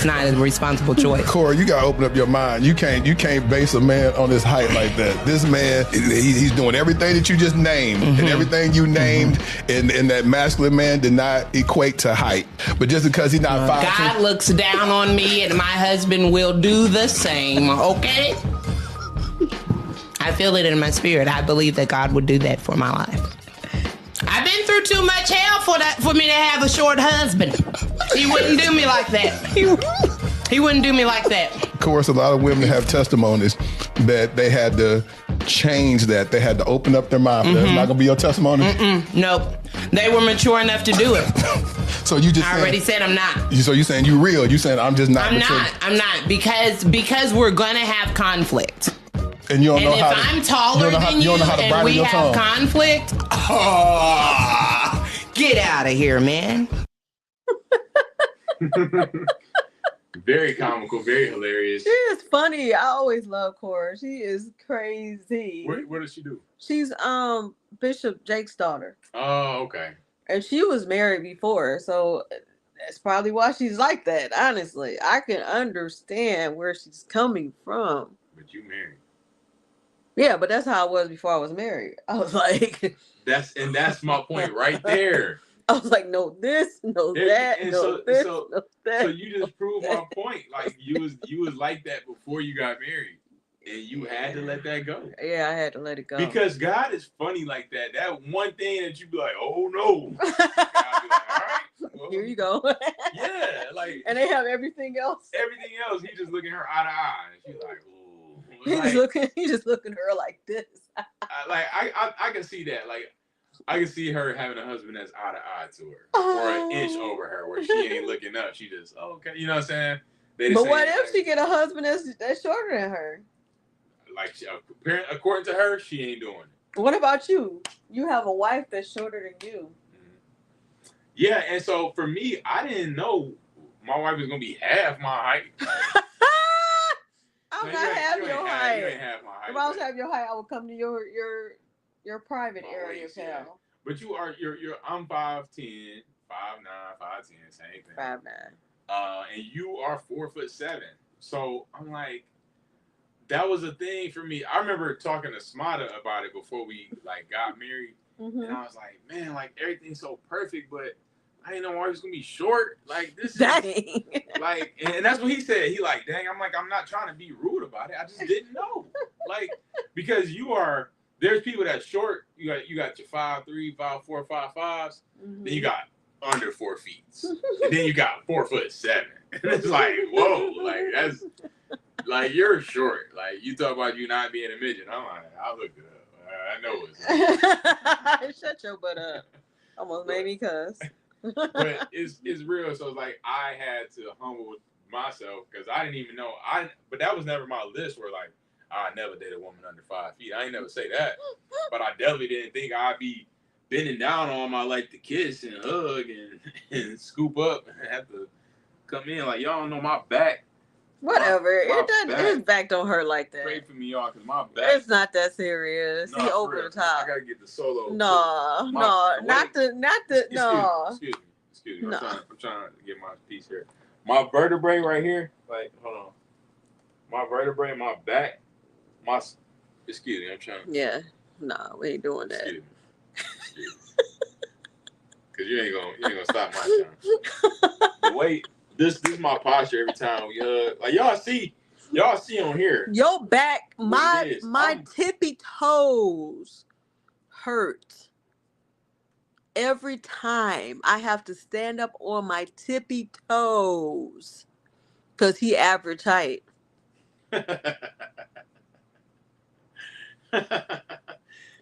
not a responsible choice. Cora, you got to open up your mind. You can't base a man on his height like that. This man, he's doing everything that you just named, and everything you named, and that masculine man did not equate to height. But just because he's not 5'2". God looks down on me, and my husband will do the same, okay? I feel it in my spirit. I believe that God would do that for my life. I've been through too much hell for me to have a short husband. He wouldn't do me like that. He wouldn't do me like that. Of course, a lot of women have testimonies that they had to change that. They had to open up their mouth. That's not going to be your testimony? Nope. They were mature enough to do it. So you just I already said I'm not. So you saying you real. You saying I'm just not mature. I'm not. Because we're going to have conflict. And you don't know if I'm taller than you and we have conflict, get out of here, man. Very comical, very hilarious. She is funny. I always love Cora. She is crazy. What does she do? She's Bishop Jake's daughter. Oh, okay. And she was married before, so that's probably why she's like that. Honestly, I can understand where she's coming from. But you married. Yeah, but that's how I was before I was married. I was like, that's my point right there. I was like, no this, no that, no this, no that. So you just proved my point. Like you was like that before you got married, and you had to let that go. Yeah, I had to let it go. Because God is funny like that. That one thing that you be like, oh no. God be like, all right, well, here you go. Yeah, like. And they have everything else. Everything else, he just looking her eye to eye, and she's like, ooh. He just looking at her like this. I can see that. Like I can see her having a husband that's eye to eye to her, or an inch over her, where she ain't looking up. She just okay, you know what I'm saying? But what if she get a husband that's shorter than her? like according to her, she ain't doing it. What about you? You have a wife that's shorter than you. Yeah, and so for me, I didn't know my wife was gonna be half my height. I'm not half your height. You ain't half my height. If I was half your height, I would come to your private area, pal. Yeah. But I'm 5'10", 5'9", 5'10", same thing. 5'9". And you are 4'7". So I'm like, that was a thing for me. I remember talking to Smada about it before we like got married, and I was like, man, like everything's so perfect, but I didn't know why he was gonna be short. Like this is like, and that's what he said. He like, dang, I'm not trying to be rude about it. I just didn't know, like, because there's people that's short. You got your 5'3", 5'4", 5'5s. Then you got under 4 feet, and then you got 4'7". And it's like, whoa, like that's like you're short. Like you talk about you not being a midget. I'm like, I looked it up. I know it's. Shut your butt up. Almost made me cuss. But it's real. So it's like I had to humble myself because I didn't even know. But that was never my list where like I never date a woman under 5 feet. I ain't never say that. But I definitely didn't think I'd be bending down on my like to kiss and hug and scoop up and have to come in like y'all don't know my back. Whatever. His back don't hurt like that. Pray for me, y'all, because my back. It's not that serious. He over the top. I gotta get the solo. No, not the. Excuse me. I'm trying to get my piece here. My vertebrae right here. Like, hold on. My vertebrae, my back, Excuse me. I'm trying. Yeah. Nah, we ain't doing that. Excuse me. Because you ain't gonna stop my time. The weight. This is my posture every time we hug. Like y'all see on here. Your back, my tippy toes hurt every time I have to stand up on my tippy toes because he average height.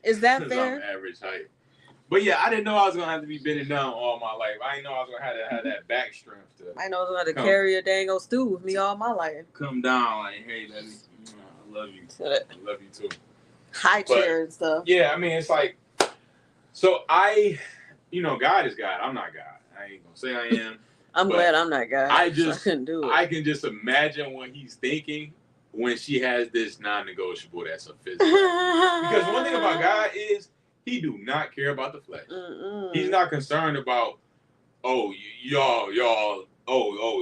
Is that fair? I'm average height. But yeah, I didn't know I was gonna have to be bending down all my life. I didn't know I was gonna have to have that back strength I know I was gonna carry a dang old stew with me all my life. Come down like, hey, I love you. I love you too. High chair and stuff. Yeah, I mean it's like, so God is God. I'm not God. I ain't gonna say I am. I'm glad I'm not God. I couldn't do it. I can just imagine what he's thinking when she has this non-negotiable that's a physical. Because one thing about God is he do not care about the flesh. He's not concerned about,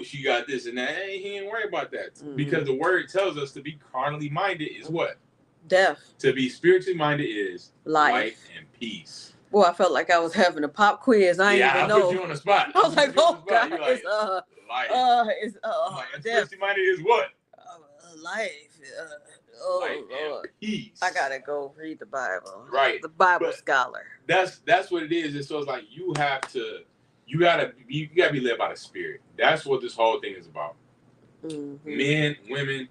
she got this and that. Hey, he ain't worried about that. Because the word tells us to be carnally minded is what? Death. To be spiritually minded is life and peace. Boy, I felt like I was having a pop quiz. I didn't even know. Put you on the spot. I was like, oh God, like, it's life. Spiritually minded is what? Life. Life and peace. I gotta go read the Bible. Right. The Bible scholar. That's what it is. And so it's like you gotta be led by the Spirit. That's what this whole thing is about. Men, women,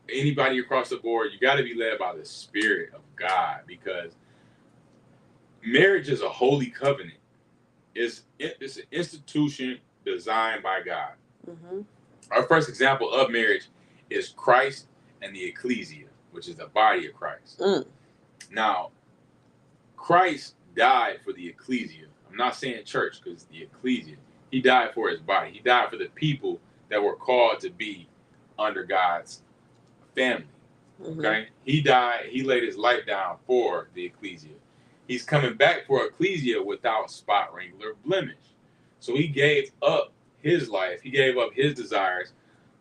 anybody across the board, you gotta be led by the Spirit of God, because marriage is a holy covenant. It's an institution designed by God. Our first example of marriage is Christ and the ecclesia, which is the body of Christ. Now, Christ died for the ecclesia. I'm not saying church because it's the ecclesia. He died for his body. He died for the people that were called to be under God's family. Okay? He died. He laid his life down for the ecclesia. He's coming back for ecclesia without spot, wrinkle, or blemish. So he gave up his life. He gave up his desires.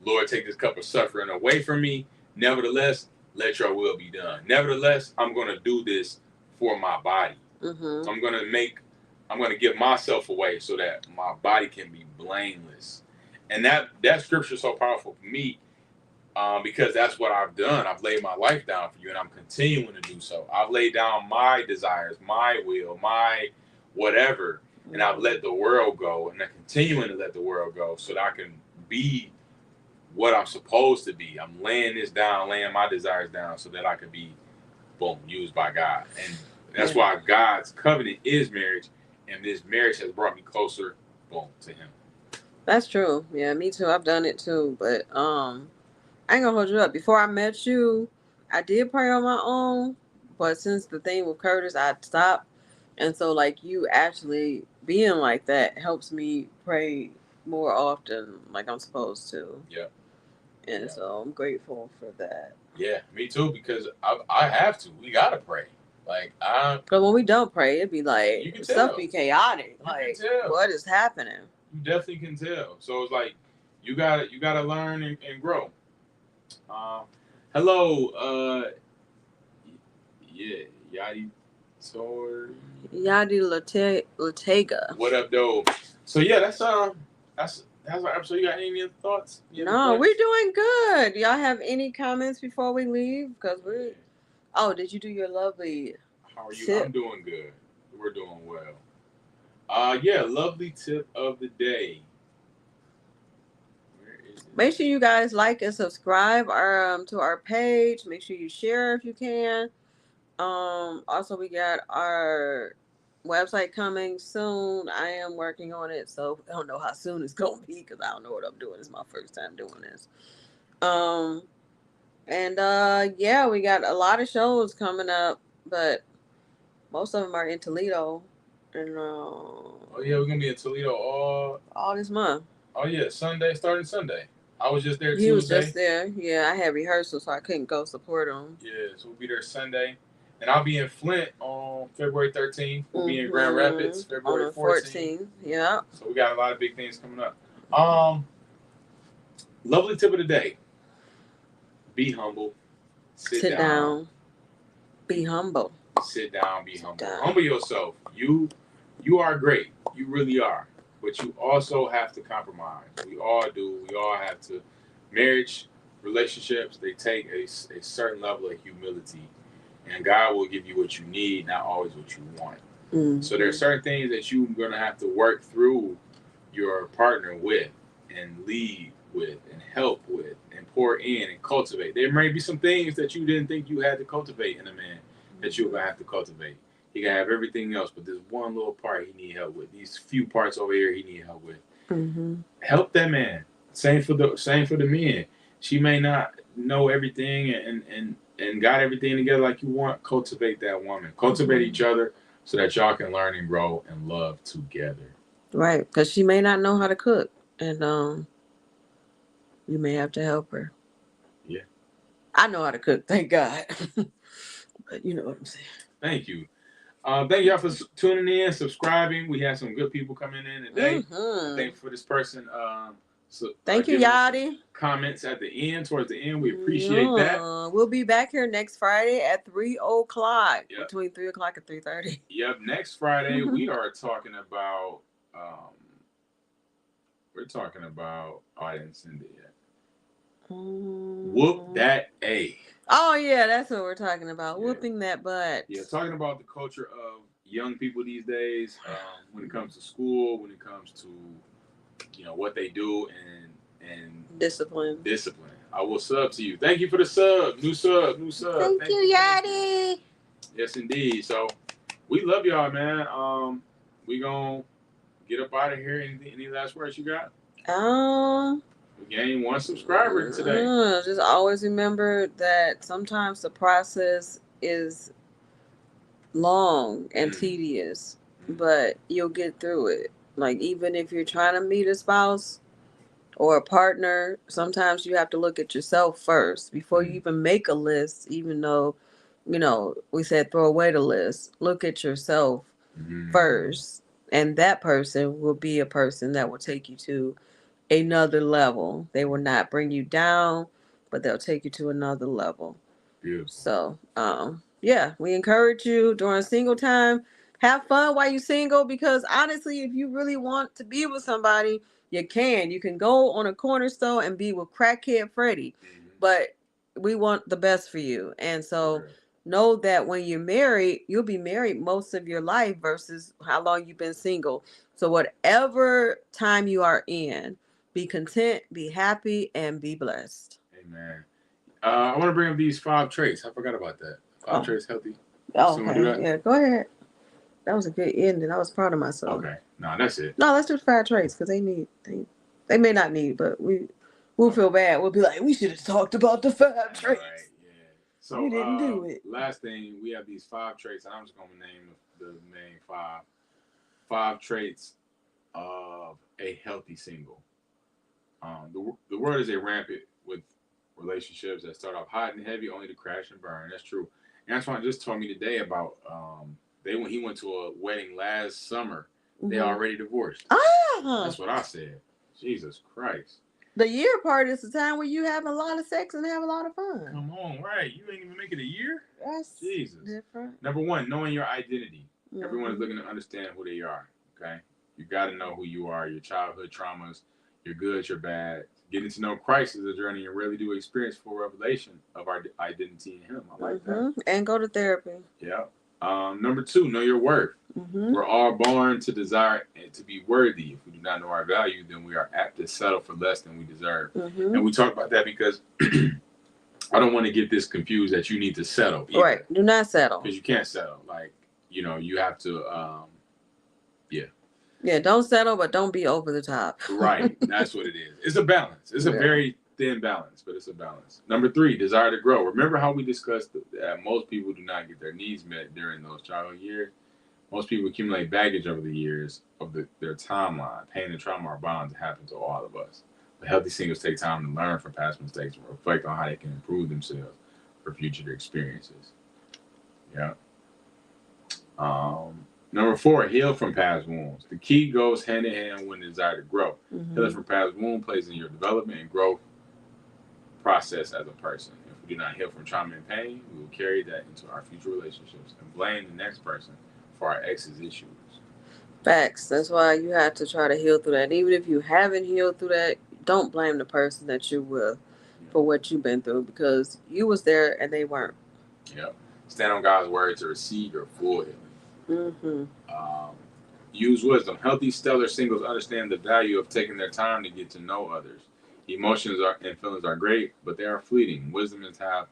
Lord, take this cup of suffering away from me. Nevertheless, let your will be done. Nevertheless, I'm going to do this for my body. I'm going to give myself away so that my body can be blameless. And that scripture is so powerful for me because that's what I've done. I've laid my life down for you, and I'm continuing to do so. I've laid down my desires, my will, my whatever, and I've let the world go, and I'm continuing to let the world go so that I can be what I'm supposed to be. I'm laying this down, laying my desires down so that I can be, boom, used by God. And that's why God's covenant is marriage, and this marriage has brought me closer, boom, to him. That's true. Yeah, me too. I've done it too. But I ain't gonna hold you up. Before I met you, I did pray on my own, but since the thing with Curtis, I stopped. And so, like, you actually being like that helps me pray more often, like I'm supposed to. Yep. And so I'm grateful for that. Yeah, me too, because I have to. We gotta pray. Like But when we don't pray, it'd be like you can stuff tell. be chaotic. You like can tell. what is happening? You definitely can tell. So it's like you gotta learn and grow. Hello, yeah, Yadi Tor. Yadi Latega. What up, though? So yeah, that's our episode. You got any other thoughts? No, we're doing good. Y'all have any comments before we leave? Because we're. Oh, did you do your LuvLee? How are you? Tip? I'm doing good. We're doing well. Yeah, LuvLee tip of the day. Where is it? Make sure you guys like and subscribe to our page. Make sure you share if you can. Also, we got our website coming soon. I am working on it, so I don't know how soon it's gonna be because I don't know what I'm doing. It's my first time doing this. Yeah, we got a lot of shows coming up, but most of them are in Toledo. And oh yeah, we're gonna be in Toledo all this month. Oh yeah, starting Sunday. I was just there Tuesday. He was just there. Yeah, I had rehearsal, so I couldn't go support him. Yeah, so we'll be there Sunday. And I'll be in Flint on February 13th. We'll be in Grand Rapids February 14th. Yeah. So we got a lot of big things coming up. LuvLee tip of the day. Be humble. Sit down. Be humble. Sit down. Be humble. Humble yourself. You are great. You really are. But you also have to compromise. We all do. We all have to. Marriage, relationships, they take a certain level of humility. And God will give you what you need, not always what you want. Mm-hmm. So there are certain things that you're going to have to work through your partner with and lead with and help with and pour in and cultivate. There may be some things that you didn't think you had to cultivate in a man that you're going to have to cultivate. He can have everything else, but there's one little part he need help with. These few parts over here he need help with. Mm-hmm. Help that man. Same for the men. She may not know everything and got everything together like you want. Cultivate that woman. Cultivate each other so that y'all can learn and grow and love together. Right, because she may not know how to cook, and you may have to help her. Yeah. I know how to cook, thank God. But you know what I'm saying. Thank you. Thank y'all for tuning in, subscribing. We had some good people coming in today. Mm-hmm. Thank you for this person. Thank you, Yadi. Comments at the end, towards the end. We appreciate that. We'll be back here next Friday at 3:00. Yep. Between 3:00 and 3:30. Yep. Next Friday we are talking about. We're talking about. Oh, I didn't send it yet. Whoop that A. Oh yeah, that's what we're talking about. Yeah. Whooping that butt. Yeah, talking about the culture of young people these days. When it comes to school, when it comes to what they do and discipline. I will sub to you. Thank you for the sub. New sub. Thank you, Yadi. Yes, indeed. So we love y'all, man. We gonna get up out of here. Any last words you got? We gained 1 subscriber today. Just always remember that sometimes the process is long and tedious, but you'll get through it. Like, even if you're trying to meet a spouse or a partner, sometimes you have to look at yourself first before you even make a list, even though, we said throw away the list. Look at yourself first. And that person will be a person that will take you to another level. They will not bring you down, but they'll take you to another level. Beautiful. So, we encourage you during single time. Have fun while you're single, because honestly, if you really want to be with somebody, you can. You can go on a corner store and be with crackhead Freddie, but we want the best for you. And so know that when you're married, you'll be married most of your life versus how long you've been single. So whatever time you are in, be content, be happy, and be blessed. Amen. I want to bring up these 5 traits. I forgot about that. 5 traits healthy. Oh, okay. Yeah, go ahead. That was a good ending. I was proud of myself. Okay. No, that's it. No, let's do 5 traits because they may not need, but we'll feel bad. We'll be like, we should have talked about the 5 traits. Right, yeah. So you didn't do it. Last thing, we have these 5 traits. I'm just gonna name the main 5. 5 traits of a healthy single. The word is a rampant with relationships that start off hot and heavy, only to crash and burn. That's true. Antoine just told me today about when he went to a wedding last summer. They already divorced. That's what I said. Jesus Christ. The year part is the time where you have a lot of sex and have a lot of fun. Come on, right? You ain't even make it a year. That's Jesus. Different. Number 1, knowing your identity. Everyone is looking to understand who they are. Okay, you got to know who you are. Your childhood traumas, your good, your bad. Getting to know Christ is a journey you really do experience full revelation of our identity in Him. I like that. And go to therapy. Yeah. Number 2, know your worth. We're all born to desire and to be worthy. If we do not know our value, then we are apt to settle for less than we deserve. And we talk about that because I don't want to get this confused that you need to settle. Either. Right. Do not settle. Because you can't settle. Like, you have to, Yeah, don't settle, but don't be over the top. Right. That's what it is. It's a balance. It's a very thin balance, but it's a balance. Number 3, desire to grow. Remember how we discussed that most people do not get their needs met during those childhood years? Most people accumulate baggage over the years of their timeline. Pain and trauma are bound to happen to all of us. But healthy singles take time to learn from past mistakes and reflect on how they can improve themselves for future experiences. Yeah. Number 4, heal from past wounds. The key goes hand in hand when desire to grow. Healing from past wound plays in your development and growth process as a person. If we do not heal from trauma and pain, we will carry that into our future relationships and blame the next person for our ex's issues. Facts. That's why you have to try to heal through that. Even if you haven't healed through that, don't blame the person that you with for what you've been through, because you was there and they weren't. Yep. Stand on God's word to receive your full healing. Use wisdom. Healthy, stellar singles understand the value of taking their time to get to know others. Emotions and feelings are great, but they are fleeting. Wisdom is to have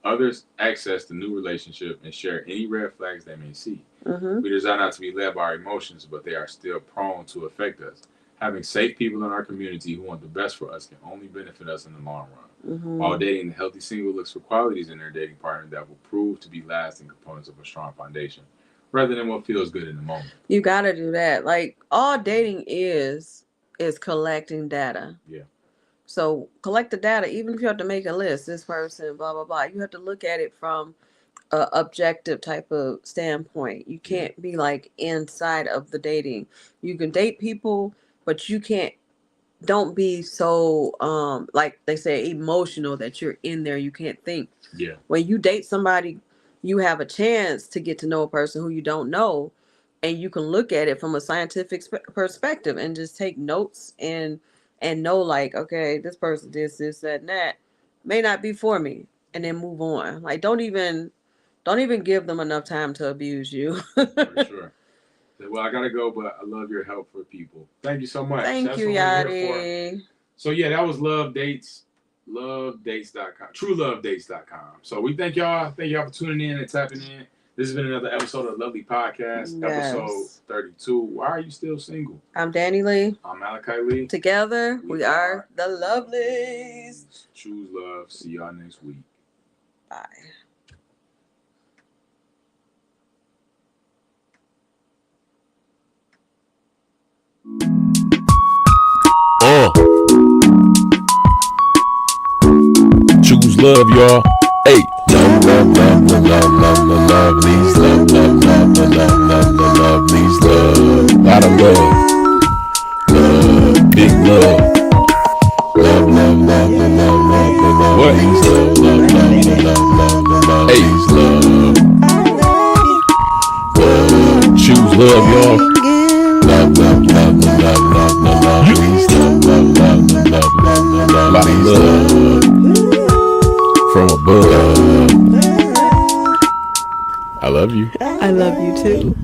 others access to new relationship and share any red flags they may see. We desire not to be led by our emotions, but they are still prone to affect us. Having safe people in our community who want the best for us can only benefit us in the long run. While dating, the healthy single looks for qualities in their dating partner that will prove to be lasting components of a strong foundation, rather than what feels good in the moment. You got to do that. Like, all dating is collecting data. Yeah. So collect the data, even if you have to make a list, this person, blah, blah, blah. You have to look at it from an objective type of standpoint. You can't be like inside of the dating. You can date people, but you can't, don't be so, like they say, emotional that you're in there. You can't think. Yeah. When you date somebody, you have a chance to get to know a person who you don't know, and you can look at it from a scientific perspective and just take notes and know, like, okay, this person did this, that, and that may not be for me, and then move on. Like, don't even give them enough time to abuse you. For sure. Well, I gotta go, but I love your help for people. Thank you so much. Thank you, Yadi. So yeah, that was Love Dates. LuvDates.com. TrueLoveDates.com. So we thank y'all. Thank y'all for tuning in and tapping in. This has been another episode of LuvLee Podcast, episode 32. Why are you still single? I'm Danny Lee. I'm Malachi Lee. Together, we are the LuvLees. Choose love. See y'all next week. Bye. Choose love, y'all. Hey. Love, love, love, love, love, love, love, these love, love, love, love, love, love, love, these love. Lot of love. Love, big love. Love, love, love, love, love, love, love, what? These love, love, love, love, love, love, hey, love. Choose love, y'all. Love, love, love, love, love, love, love, these love, love, love, love, love, love, lot of love. From above. I love you. I love you too.